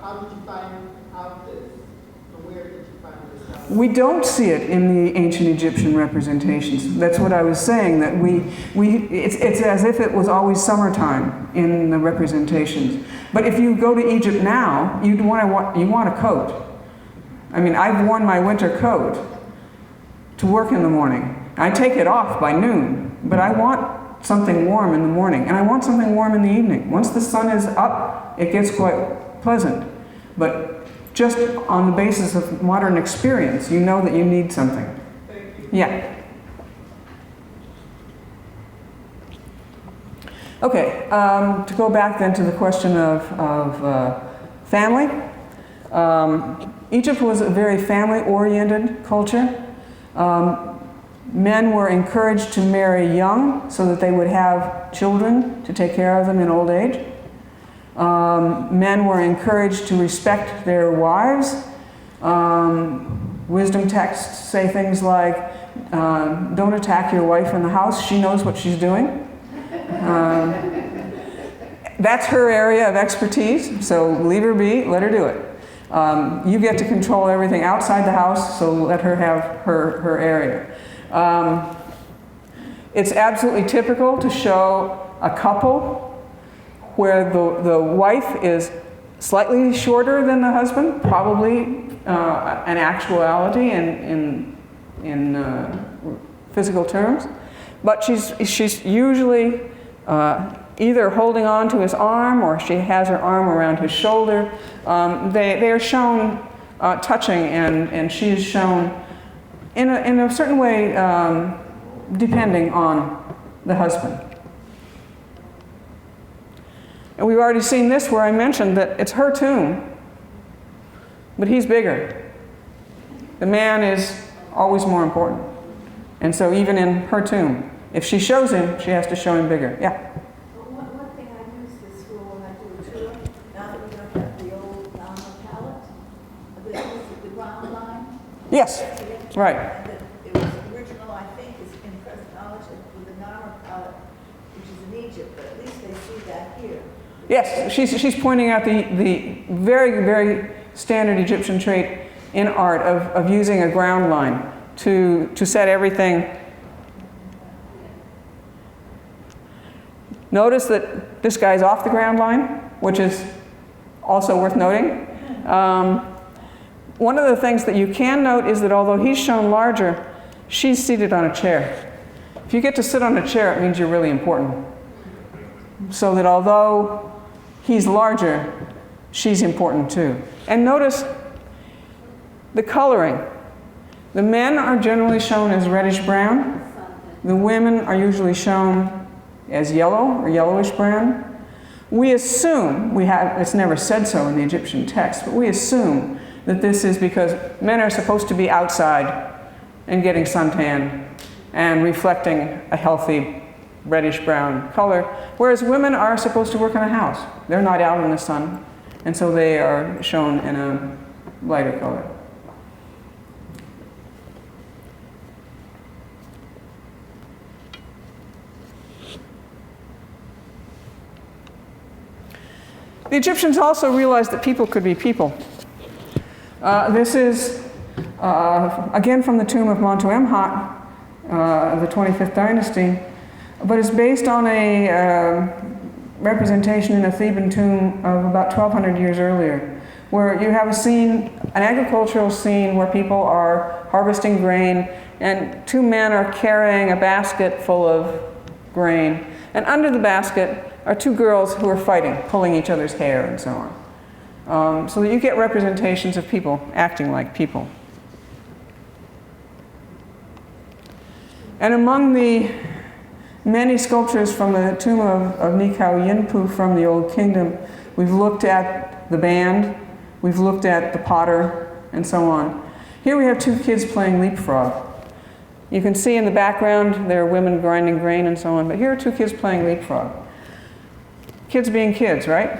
how did you find out this? Or where did you find this out? We don't see it in the ancient Egyptian representations. That's what I was saying, that it's as if it was always summertime in the representations. But if you go to Egypt now, you want a coat. I mean, I've worn my winter coat to work in the morning. I take it off by noon, but I want something warm in the morning, and I want something warm in the evening. Once the sun is up, it gets quite pleasant. But just on the basis of modern experience, you know that you need something. Thank you. Yeah. Okay, to go back then to the question of family. Egypt was a very family-oriented culture. Men were encouraged to marry young so that they would have children to take care of them in old age. Men were encouraged to respect their wives. Wisdom texts say things like, don't attack your wife in the house, she knows what she's doing. That's her area of expertise, so leave her be, let her do it. You get to control everything outside the house, so let her have her area. It's absolutely typical to show a couple where the wife is slightly shorter than the husband, probably an actuality in physical terms, but she's usually either holding on to his arm or she has her arm around his shoulder. They are shown touching, and she is shown in a certain way depending on the husband. And we've already seen this where I mentioned that it's her tomb, but he's bigger. The man is always more important. And so even in her tomb, if she shows him, she has to show him bigger. Yeah? One thing I use this for when I do a tour, now that we don't have the old palette, the ground line. Yes, right. And that it was original, I think, is in present knowledge with the Nara palette, which is in Egypt, but at least they see that here. Yes, she's pointing out the very, very standard Egyptian trait in art of using a ground line to set everything. Notice that this guy's off the ground line, which is also worth noting. One of the things that you can note is that although he's shown larger, she's seated on a chair. If you get to sit on a chair, it means you're really important. So that although he's larger, she's important too. And notice the coloring. The men are generally shown as reddish brown. The women are usually shown as yellow or yellowish brown. We assume, it's never said so in the Egyptian text, but we assume that this is because men are supposed to be outside and getting suntan and reflecting a healthy reddish brown color, whereas women are supposed to work in a house. They're not out in the sun, and so they are shown in a lighter color. The Egyptians also realized that people could be people. This is, again, from the tomb of Montuemhat, of the 25th dynasty, but it's based on a representation in a Theban tomb of about 1,200 years earlier, where you have a scene, an agricultural scene where people are harvesting grain, and two men are carrying a basket full of grain, and under the basket are two girls who are fighting, pulling each other's hair and so on. So that you get representations of people acting like people. And among the many sculptures from the tomb of Nikao Yinpu from the Old Kingdom, we've looked at the band, we've looked at the potter, and so on. Here we have two kids playing leapfrog. You can see in the background there are women grinding grain and so on, but here are two kids playing leapfrog. Kids being kids, right?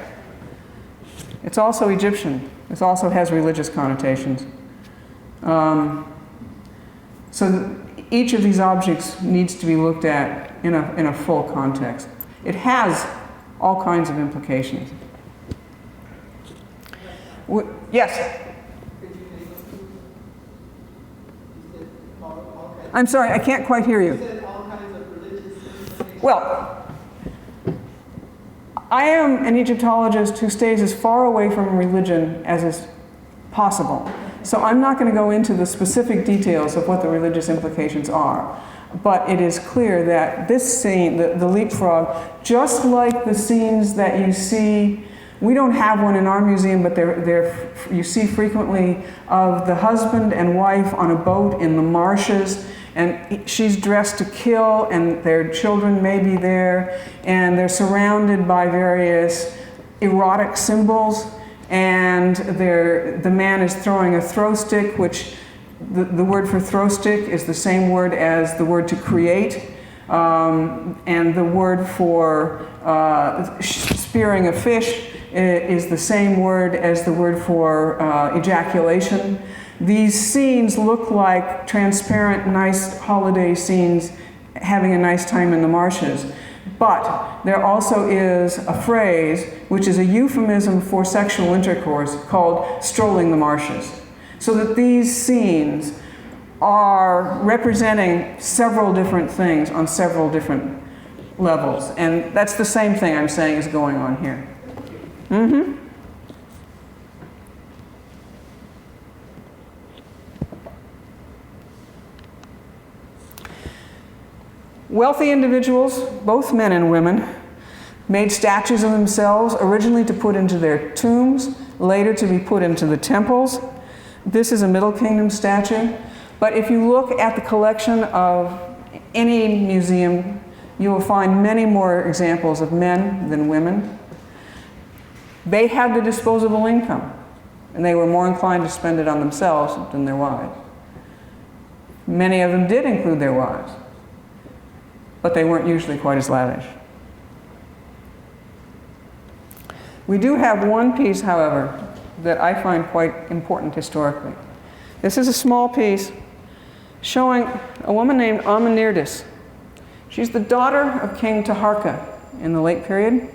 It's also Egyptian. It also has religious connotations. So each of these objects needs to be looked at in a full context. It has all kinds of implications. Yes? I'm sorry, I can't quite hear you. You said all kinds of religious implications. Well, I am an Egyptologist who stays as far away from religion as is possible. So I'm not going to go into the specific details of what the religious implications are. But it is clear that this scene, the leapfrog, just like the scenes that you see, we don't have one in our museum, but you see frequently of the husband and wife on a boat in the marshes, and she's dressed to kill, and their children may be there, and they're surrounded by various erotic symbols, and the man is throwing a throw stick, which the word for throw stick is the same word as the word to create, and the word for spearing a fish is the same word as the word for ejaculation. These scenes look like transparent, nice holiday scenes having a nice time in the marshes. But there also is a phrase which is a euphemism for sexual intercourse called strolling the marshes. So that these scenes are representing several different things on several different levels. And that's the same thing I'm saying is going on here. Mm-hmm. Wealthy individuals, both men and women, made statues of themselves, originally to put into their tombs, later to be put into the temples. This is a Middle Kingdom statue. But if you look at the collection of any museum, you will find many more examples of men than women. They had the disposable income, and they were more inclined to spend it on themselves than their wives. Many of them did include their wives, but they weren't usually quite as lavish. We do have one piece, however, that I find quite important historically. This is a small piece showing a woman named Amenirdis. She's the daughter of King Taharka in the late period.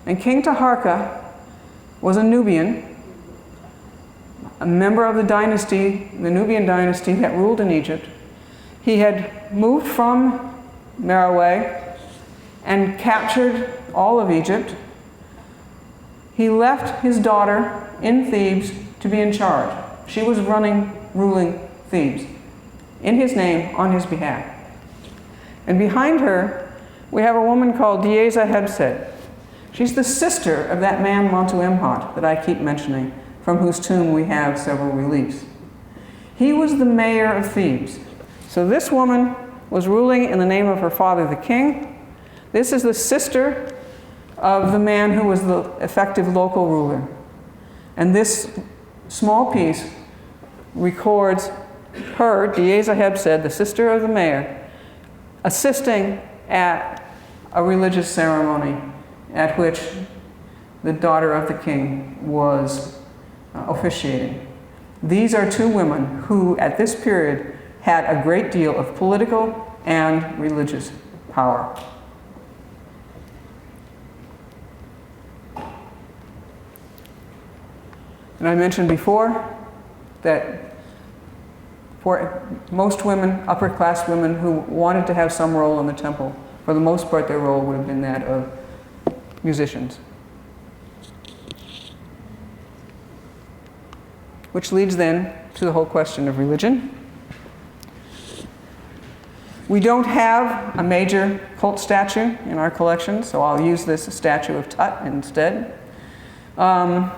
And King Taharka was a Nubian, a member of the dynasty, the Nubian dynasty that ruled in Egypt. He had moved from Meroe and captured all of Egypt. He left his daughter in Thebes to be in charge. She was ruling Thebes in his name, on his behalf. And behind her, we have a woman called Diyeza Hebsed. She's the sister of that man Montuemhat that I keep mentioning, from whose tomb we have several reliefs. He was the mayor of Thebes. So this woman was ruling in the name of her father, the king. This is the sister of the man who was the effective local ruler. And this small piece records her, Diyeza Hebsed, the sister of the mayor, assisting at a religious ceremony at which the daughter of the king was officiating. These are two women who, at this period, had a great deal of political and religious power. And I mentioned before that for most women, upper class women who wanted to have some role in the temple, for the most part their role would have been that of musicians. which leads then to the whole question of religion. We don't have a major cult statue in our collection, so I'll use this statue of Tut instead. I'm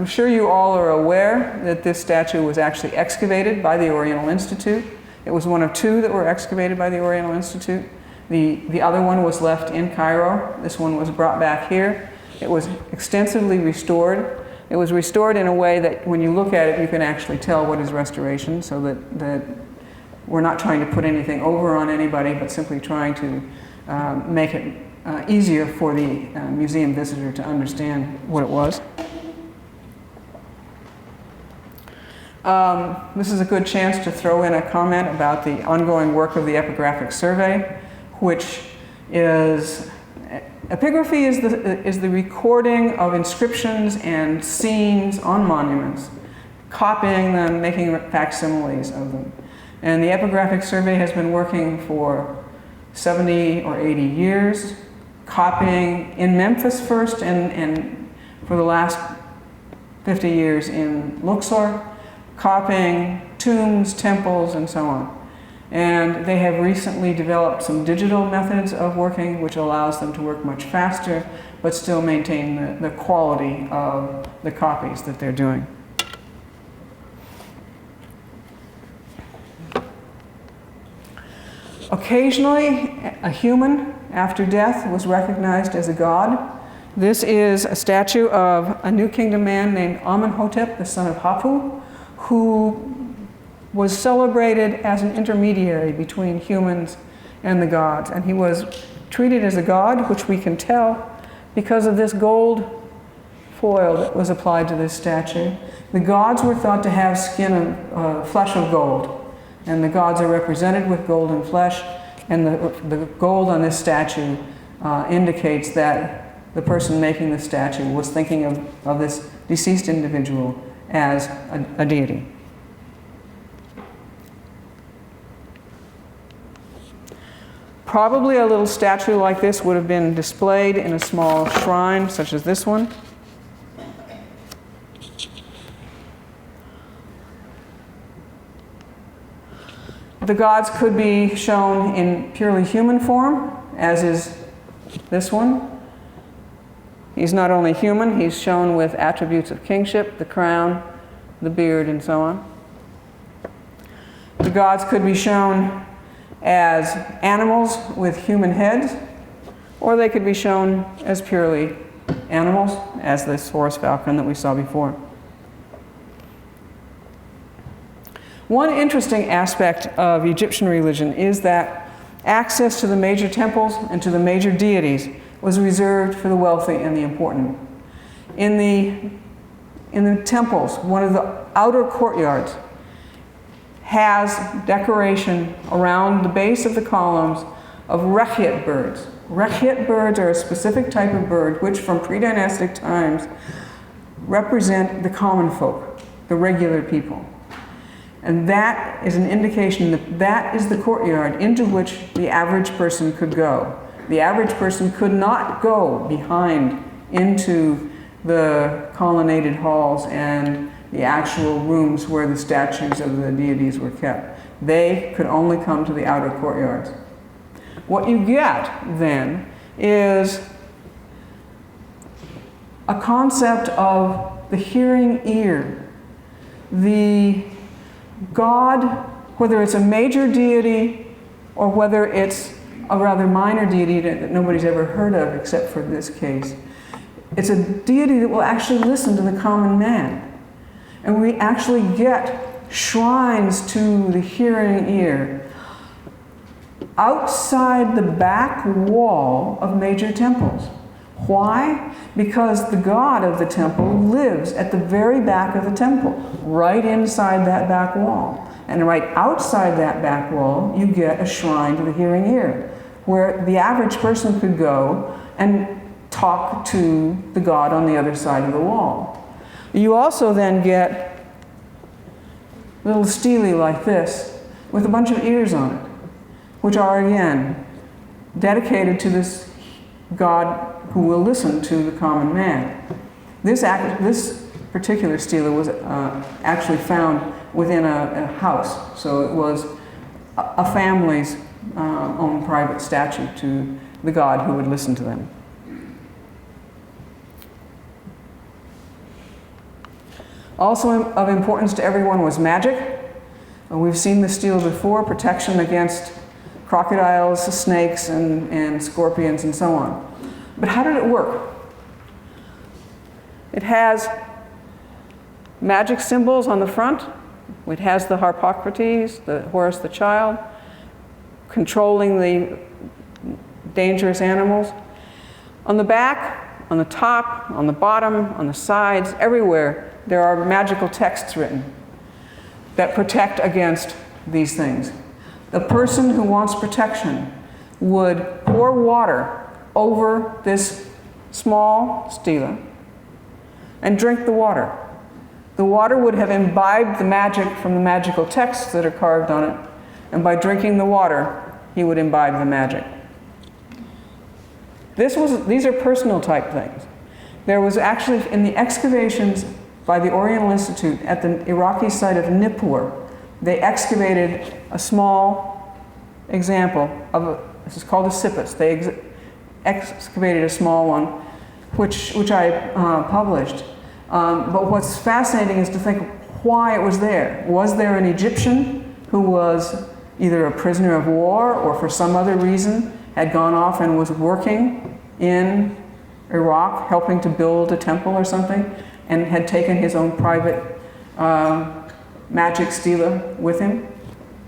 sure you all are aware that this statue was actually excavated by the Oriental Institute. It was one of two that were excavated by the Oriental Institute. The other one was left in Cairo. This one was brought back here. It was extensively restored. It was restored in a way that when you look at it, you can actually tell what is restoration, so that we're not trying to put anything over on anybody, but simply trying to make it easier for the museum visitor to understand what it was. This is a good chance to throw in a comment about the ongoing work of the epigraphic survey, which is, epigraphy is the recording of inscriptions and scenes on monuments, copying them, making facsimiles of them. And the epigraphic survey has been working for 70 or 80 years, copying in Memphis first and for the last 50 years in Luxor, copying tombs, temples, and so on. And they have recently developed some digital methods of working, which allows them to work much faster, but still maintain the quality of the copies that they're doing. Occasionally, a human after death was recognized as a god. This is a statue of a New Kingdom man named Amenhotep, the son of Hapu, who was celebrated as an intermediary between humans and the gods. And he was treated as a god, which we can tell because of this gold foil that was applied to this statue. The gods were thought to have flesh of gold, and the gods are represented with golden flesh, and the gold on this statue indicates that the person making the statue was thinking of this deceased individual as a deity. Probably a little statue like this would have been displayed in a small shrine, such as this one. The gods could be shown in purely human form, as is this one. He's not only human, he's shown with attributes of kingship, the crown, the beard, and so on. The gods could be shown as animals with human heads, or they could be shown as purely animals, as this horse falcon that we saw before. One interesting aspect of Egyptian religion is that access to the major temples and to the major deities was reserved for the wealthy and the important. In the temples, one of the outer courtyards has decoration around the base of the columns of rekhit birds. Rekhit birds are a specific type of bird which from pre-dynastic times represent the common folk, the regular people. And that is an indication that that is the courtyard into which the average person could go. The average person could not go behind into the colonnaded halls and the actual rooms where the statues of the deities were kept. They could only come to the outer courtyards. What you get then is a concept of the hearing ear. The god, whether it's a major deity or whether it's a rather minor deity that nobody's ever heard of except for this case, it's a deity that will actually listen to the common man. And we actually get shrines to the hearing ear outside the back wall of major temples. Why? Because the god of the temple lives at the very back of the temple, right inside that back wall. And right outside that back wall, you get a shrine to the hearing ear, where the average person could go and talk to the god on the other side of the wall. You also then get little stelae like this with a bunch of ears on it, which are again dedicated to this god who will listen to the common man. This particular stela was actually found within a house, so it was a family's own private statue to the god who would listen to them. Also of importance to everyone was magic. We've seen the stele before, protection against crocodiles, snakes, and scorpions, and so on. But how did it work? It has magic symbols on the front. It has the Harpocrates, the Horus the Child, controlling the dangerous animals. On the back, on the top, on the bottom, on the sides, everywhere, there are magical texts written that protect against these things. The person who wants protection would pour water over this small stela and drink the water. The water would have imbibed the magic from the magical texts that are carved on it, and by drinking the water, he would imbibe the magic. These are personal type things. There was actually, in the excavations by the Oriental Institute at the Iraqi site of Nippur, they excavated a small example of this is called a sipis. They excavated a small one, which I published. But what's fascinating is to think why it was there. Was there an Egyptian who was either a prisoner of war or for some other reason had gone off and was working in Iraq, helping to build a temple or something, and had taken his own private magic stela with him?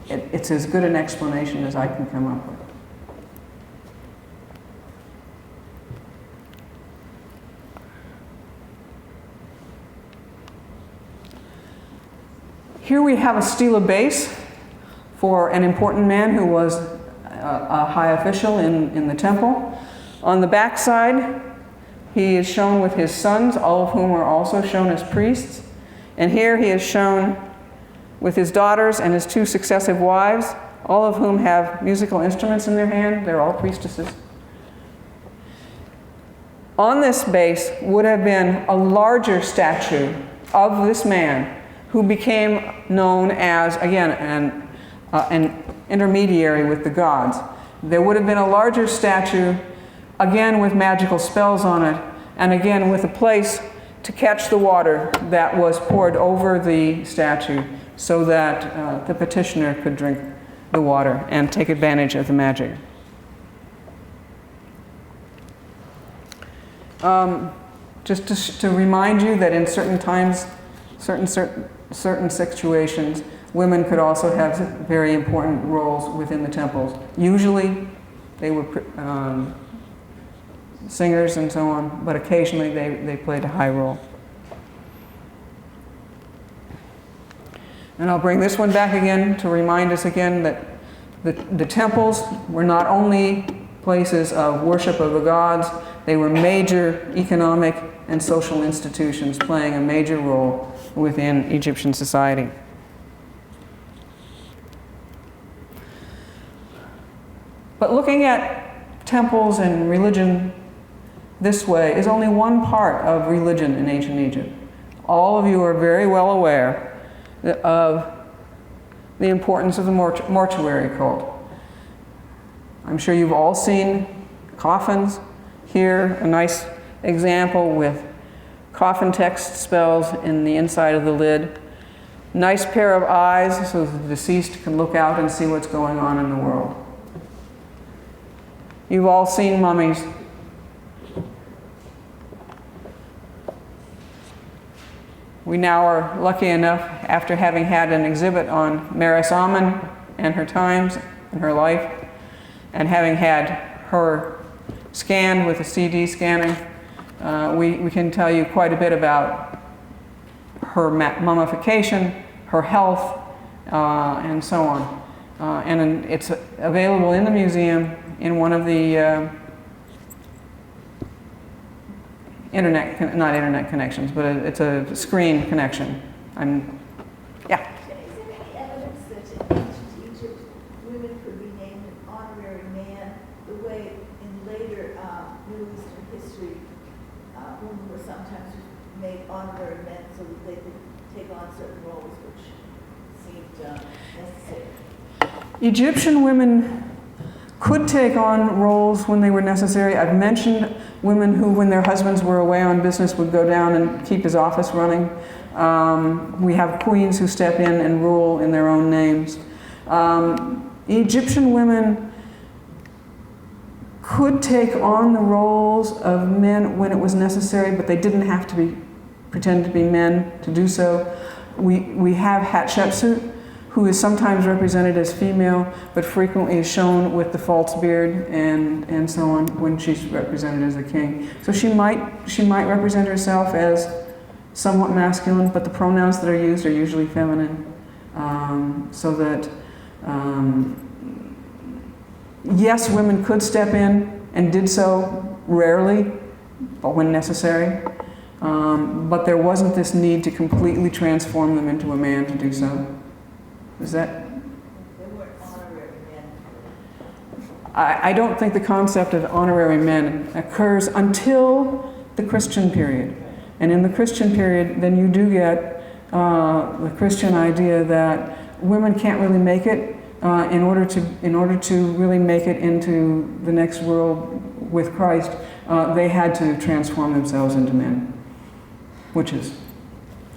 It's as good an explanation as I can come up with. Here we have a stela base for an important man who was a high official in the temple. On the back side, he is shown with his sons, all of whom are also shown as priests. And here he is shown with his daughters and his two successive wives, all of whom have musical instruments in their hand. They're all priestesses. On this base would have been a larger statue of this man who became known as, again, an intermediary with the gods. There would have been a larger statue, again with magical spells on it, and again with a place to catch the water that was poured over the statue so that the petitioner could drink the water and take advantage of the magic. Just to remind you that in certain times, certain situations, women could also have very important roles within the temples. Usually they were singers and so on, but occasionally they played a high role. And I'll bring this one back again to remind us again that the temples were not only places of worship of the gods, they were major economic and social institutions playing a major role within Egyptian society. But looking at temples and religion this way is only one part of religion in ancient Egypt. All of you are very well aware of the importance of the mortuary cult. I'm sure you've all seen coffins. Here, a nice example with coffin text spells in the inside of the lid. Nice pair of eyes so the deceased can look out and see what's going on in the world. You've all seen mummies. We now are lucky enough, after having had an exhibit on Maris Amen and her times and her life, and having had her scanned with a CD scanner, we can tell you quite a bit about her mummification, her health, and so on. And it's available in the museum in one of the not internet connections, but it's a screen connection. Yeah. Is there any evidence that in ancient Egypt, women could be named an honorary man, the way in later Middle Eastern history, women were sometimes made honorary men so that they could take on certain roles which seemed necessary. Egyptian women could take on roles when they were necessary. I've mentioned women who, when their husbands were away on business, would go down and keep his office running. We have queens who step in and rule in their own names. Egyptian women could take on the roles of men when it was necessary, but they didn't have to pretend to be men to do so. We have Hatshepsut, who is sometimes represented as female, but frequently is shown with the false beard and so on when she's represented as a king. So she might represent herself as somewhat masculine, but the pronouns that are used are usually feminine. So that, yes, women could step in and did so rarely, but when necessary. But there wasn't this need to completely transform them into a man to do so. Is that? They weren't honorary men. I don't think the concept of honorary men occurs until the Christian period. And in the Christian period, then you do get the Christian idea that women can't really make it. In order to really make it into the next world with Christ, they had to transform themselves into men. Which is,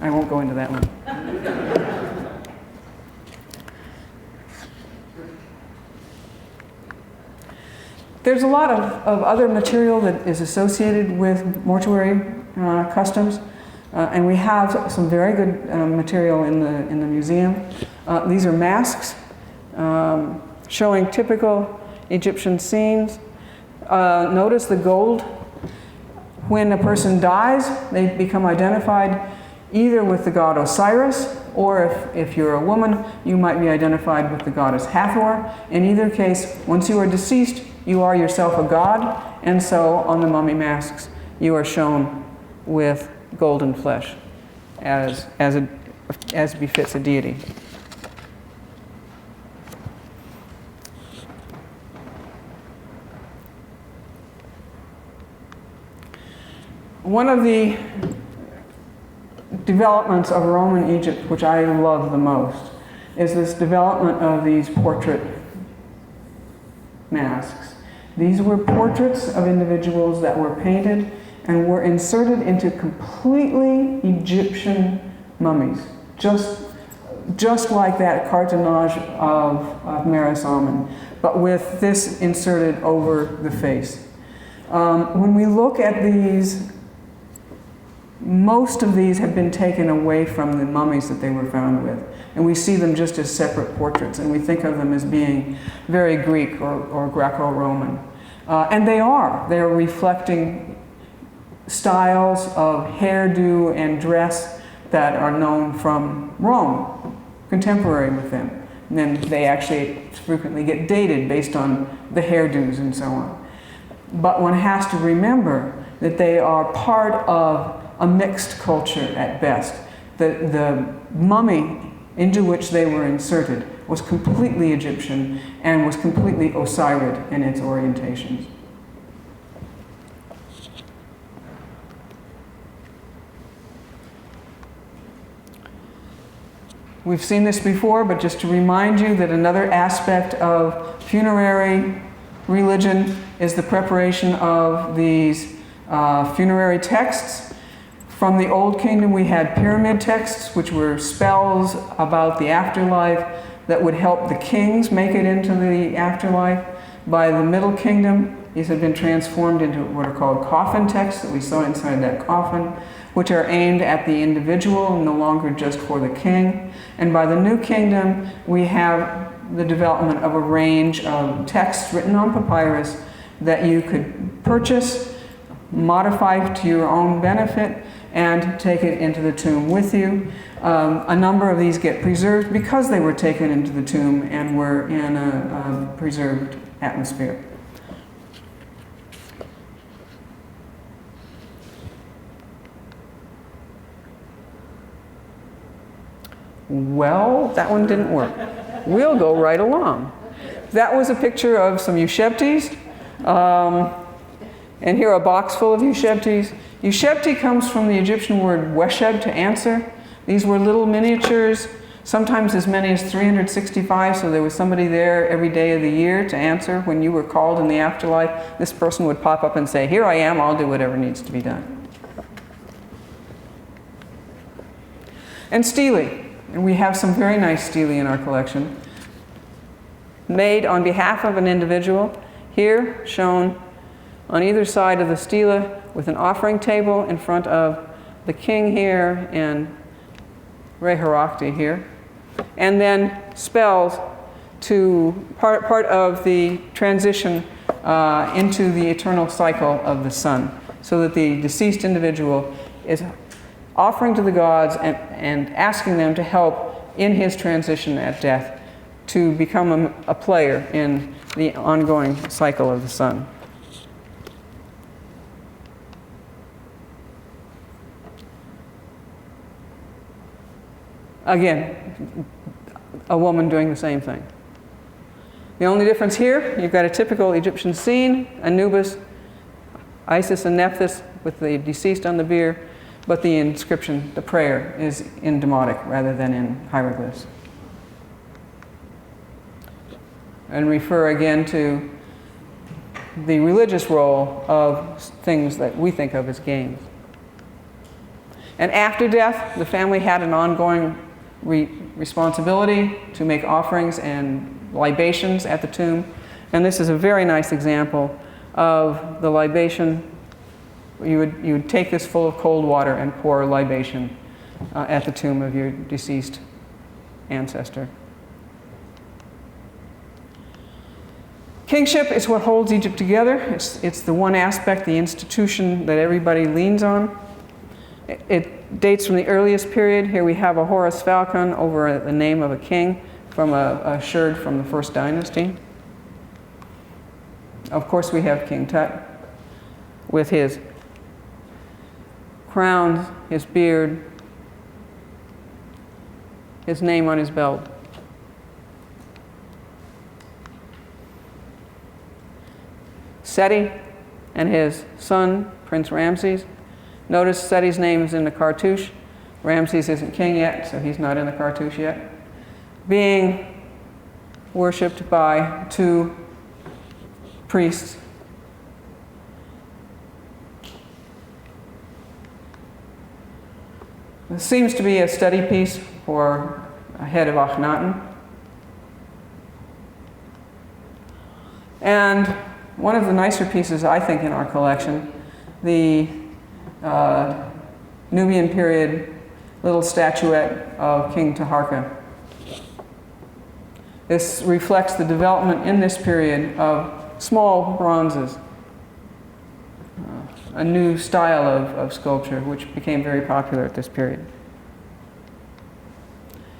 I won't go into that one. There's a lot of other material that is associated with mortuary customs, and we have some very good material in the museum. These are masks showing typical Egyptian scenes. Notice the gold. When a person dies, they become identified either with the god Osiris, or if you're a woman, you might be identified with the goddess Hathor. In either case, once you are deceased, you are yourself a god, and so on the mummy masks, you are shown with golden flesh, as befits a deity. One of the developments of Roman Egypt, which I love the most, is this development of these portrait masks. These were portraits of individuals that were painted and were inserted into completely Egyptian mummies, just like that cartonnage of Meres Amen, but with this inserted over the face. When we look at these, most of these have been taken away from the mummies that they were found with. And we see them just as separate portraits, and we think of them as being very Greek or Greco-Roman. And they are. They are reflecting styles of hairdo and dress that are known from Rome, contemporary with them. And then they actually frequently get dated based on the hairdos and so on. But one has to remember that they are part of a mixed culture at best. The mummy into which they were inserted was completely Egyptian and was completely Osirid in its orientations. We've seen this before, but just to remind you that another aspect of funerary religion is the preparation of these funerary texts. From the Old Kingdom, we had pyramid texts, which were spells about the afterlife that would help the kings make it into the afterlife. By the Middle Kingdom, these had been transformed into what are called coffin texts that we saw inside that coffin, which are aimed at the individual and no longer just for the king. And by the New Kingdom, we have the development of a range of texts written on papyrus that you could purchase, modify to your own benefit, and take it into the tomb with you. A number of these get preserved because they were taken into the tomb and were in a preserved atmosphere. Well, that one didn't work. We'll go right along. That was a picture of some Usheptis. And here a box full of Ushebtis. Ushebti comes from the Egyptian word wesheb, to answer. These were little miniatures, sometimes as many as 365, so there was somebody there every day of the year to answer. When you were called in the afterlife, this person would pop up and say, "Here I am, I'll do whatever needs to be done." And stele. And we have some very nice stele in our collection, made on behalf of an individual. Here, shown on either side of the stele with an offering table in front of the king here and Reharakti here. And then spells to part of the transition into the eternal cycle of the sun, so that the deceased individual is offering to the gods and asking them to help in his transition at death to become a player in the ongoing cycle of the sun. Again, a woman doing the same thing. The only difference here, you've got a typical Egyptian scene, Anubis, Isis and Nephthys with the deceased on the bier, but the inscription, the prayer, is in demotic rather than in hieroglyphs. And refer again to the religious role of things that we think of as games. And after death, the family had an ongoing responsibility to make offerings and libations at the tomb. And this is a very nice example of the libation. You would take this full of cold water and pour a libation at the tomb of your deceased ancestor. Kingship is what holds Egypt together. It's the one aspect, the institution that everybody leans on. It dates from the earliest period. Here we have a Horus falcon over the name of a king from a sherd from the first dynasty. Of course, we have King Tut with his crown, his beard, his name on his belt. Seti and his son, Prince Ramses. Notice Seti's name is in the cartouche. Ramses isn't king yet, so he's not in the cartouche yet. Being worshipped by two priests. This seems to be a study piece for a head of Akhenaten. And one of the nicer pieces, I think, in our collection, the Nubian period little statuette of King Taharka. This reflects the development in this period of small bronzes, a new style of sculpture which became very popular at this period.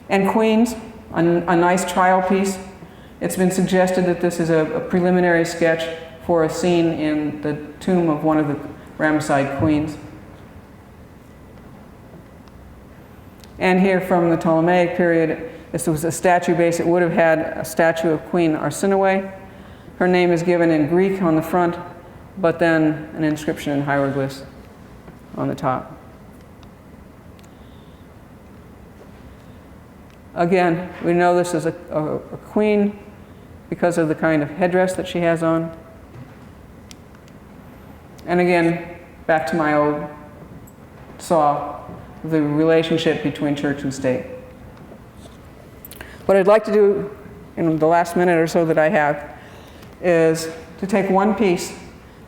And queens, a nice trial piece. It's been suggested that this is a preliminary sketch for a scene in the tomb of one of the Ramesside queens. And here from the Ptolemaic period, this was a statue base. It would have had a statue of Queen Arsinoe. Her name is given in Greek on the front, but then an inscription in hieroglyphs on the top. Again, we know this is a queen because of the kind of headdress that she has on. And again, back to my old saw, the relationship between church and state. What I'd like to do in the last minute or so that I have is to take one piece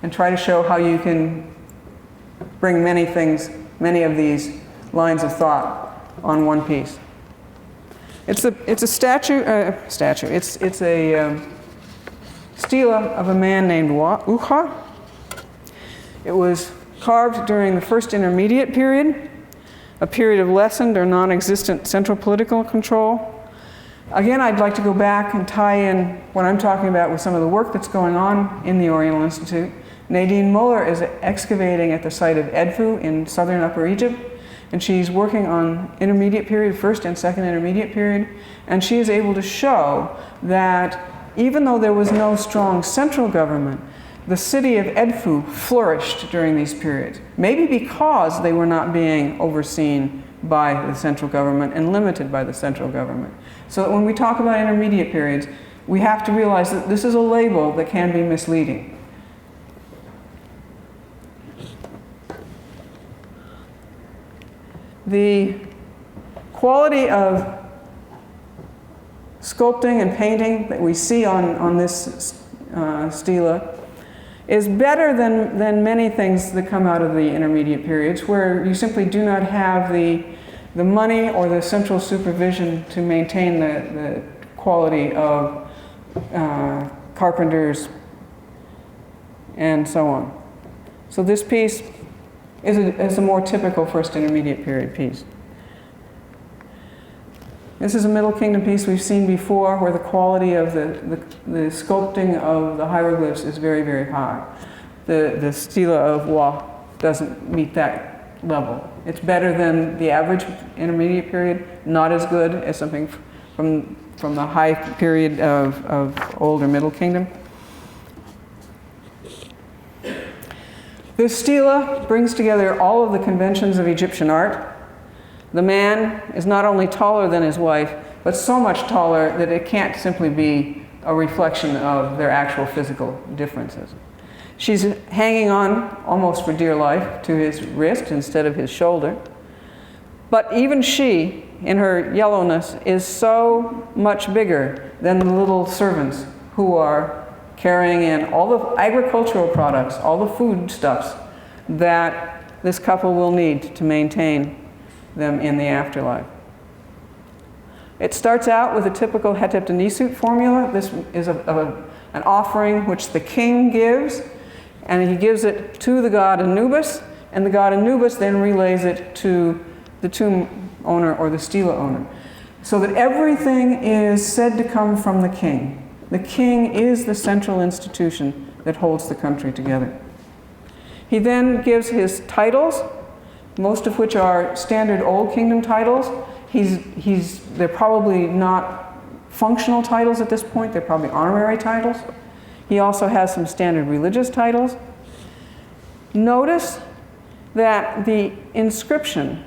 and try to show how you can bring many things, many of these lines of thought on one piece. It's a statue. It's a stela of a man named Uha. It was carved during the first intermediate period, a period of lessened or non-existent central political control. Again, I'd like to go back and tie in what I'm talking about with some of the work that's going on in the Oriental Institute. Nadine Muller is excavating at the site of Edfu in southern Upper Egypt, and she's working on intermediate period, first and second intermediate period, and she is able to show that even though there was no strong central government, the city of Edfu flourished during these periods, maybe because they were not being overseen by the central government and limited by the central government. So that when we talk about intermediate periods, we have to realize that this is a label that can be misleading. The quality of sculpting and painting that we see on this stela is better than many things that come out of the intermediate periods, where you simply do not have the money or the central supervision to maintain the quality of carpenters and so on. So this piece is a more typical first intermediate period piece. This is a Middle Kingdom piece we've seen before, where the quality of the sculpting of the hieroglyphs is very, very high. The stela of Wa doesn't meet that level. It's better than the average intermediate period, not as good as something from the high period of Old or Middle Kingdom. This stela brings together all of the conventions of Egyptian art. The man is not only taller than his wife, but so much taller that it can't simply be a reflection of their actual physical differences. She's hanging on almost for dear life to his wrist instead of his shoulder. But even she, in her yellowness, is so much bigger than the little servants who are carrying in all the agricultural products, all the foodstuffs that this couple will need to maintain them in the afterlife. It starts out with a typical Heteptanesut formula. This is an offering which the king gives, and he gives it to the god Anubis, and the god Anubis then relays it to the tomb owner or the stela owner, so that everything is said to come from the king. The king is the central institution that holds the country together. He then gives his titles, most of which are standard Old Kingdom titles. They're probably not functional titles at this point, they're probably honorary titles. He also has some standard religious titles. Notice that the inscription,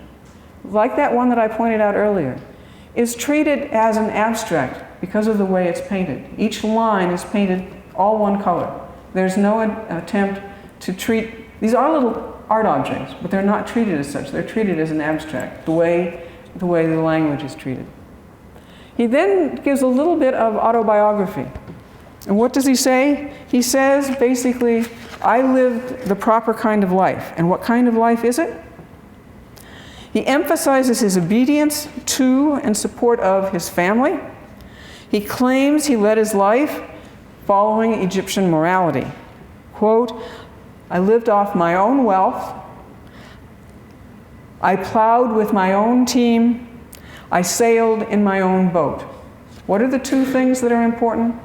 like that one that I pointed out earlier, is treated as an abstract because of the way it's painted. Each line is painted all one color. There's no attempt to treat, these are little art objects, but they're not treated as such. They're treated as an abstract, the way the language is treated. He then gives a little bit of autobiography. And what does he say? He says, basically, I lived the proper kind of life. And what kind of life is it? He emphasizes his obedience to and support of his family. He claims he led his life following Egyptian morality. Quote, I lived off my own wealth. I plowed with my own team. I sailed in my own boat. What are the two things that are important?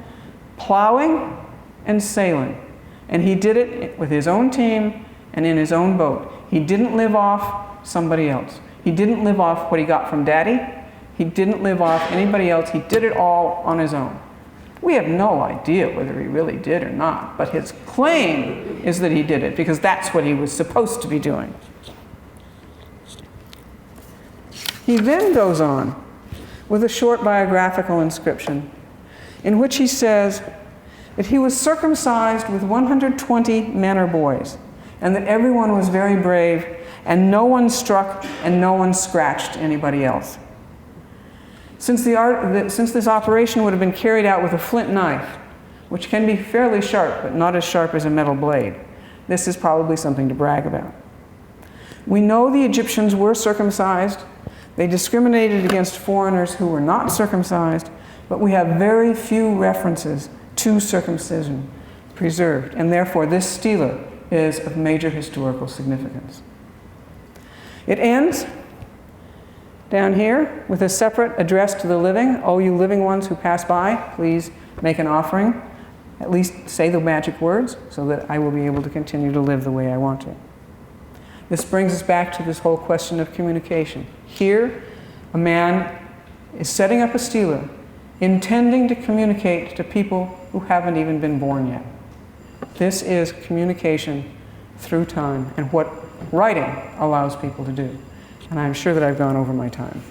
Plowing and sailing. And he did it with his own team and in his own boat. He didn't live off somebody else. He didn't live off what he got from daddy. He didn't live off anybody else. He did it all on his own. We have no idea whether he really did or not, but his claim is that he did it because that's what he was supposed to be doing. He then goes on with a short biographical inscription in which he says that he was circumcised with 120 men or boys, and that everyone was very brave, and no one struck and no one scratched anybody else. Since this operation would have been carried out with a flint knife, which can be fairly sharp, but not as sharp as a metal blade, this is probably something to brag about. We know the Egyptians were circumcised. They discriminated against foreigners who were not circumcised, but we have very few references to circumcision preserved, and therefore this stela is of major historical significance. It ends down here with a separate address to the living. Oh, you living ones who pass by, please make an offering. At least say the magic words so that I will be able to continue to live the way I want to. This brings us back to this whole question of communication. Here, a man is setting up a stela intending to communicate to people who haven't even been born yet. This is communication through time and what writing allows people to do. And I'm sure that I've gone over my time.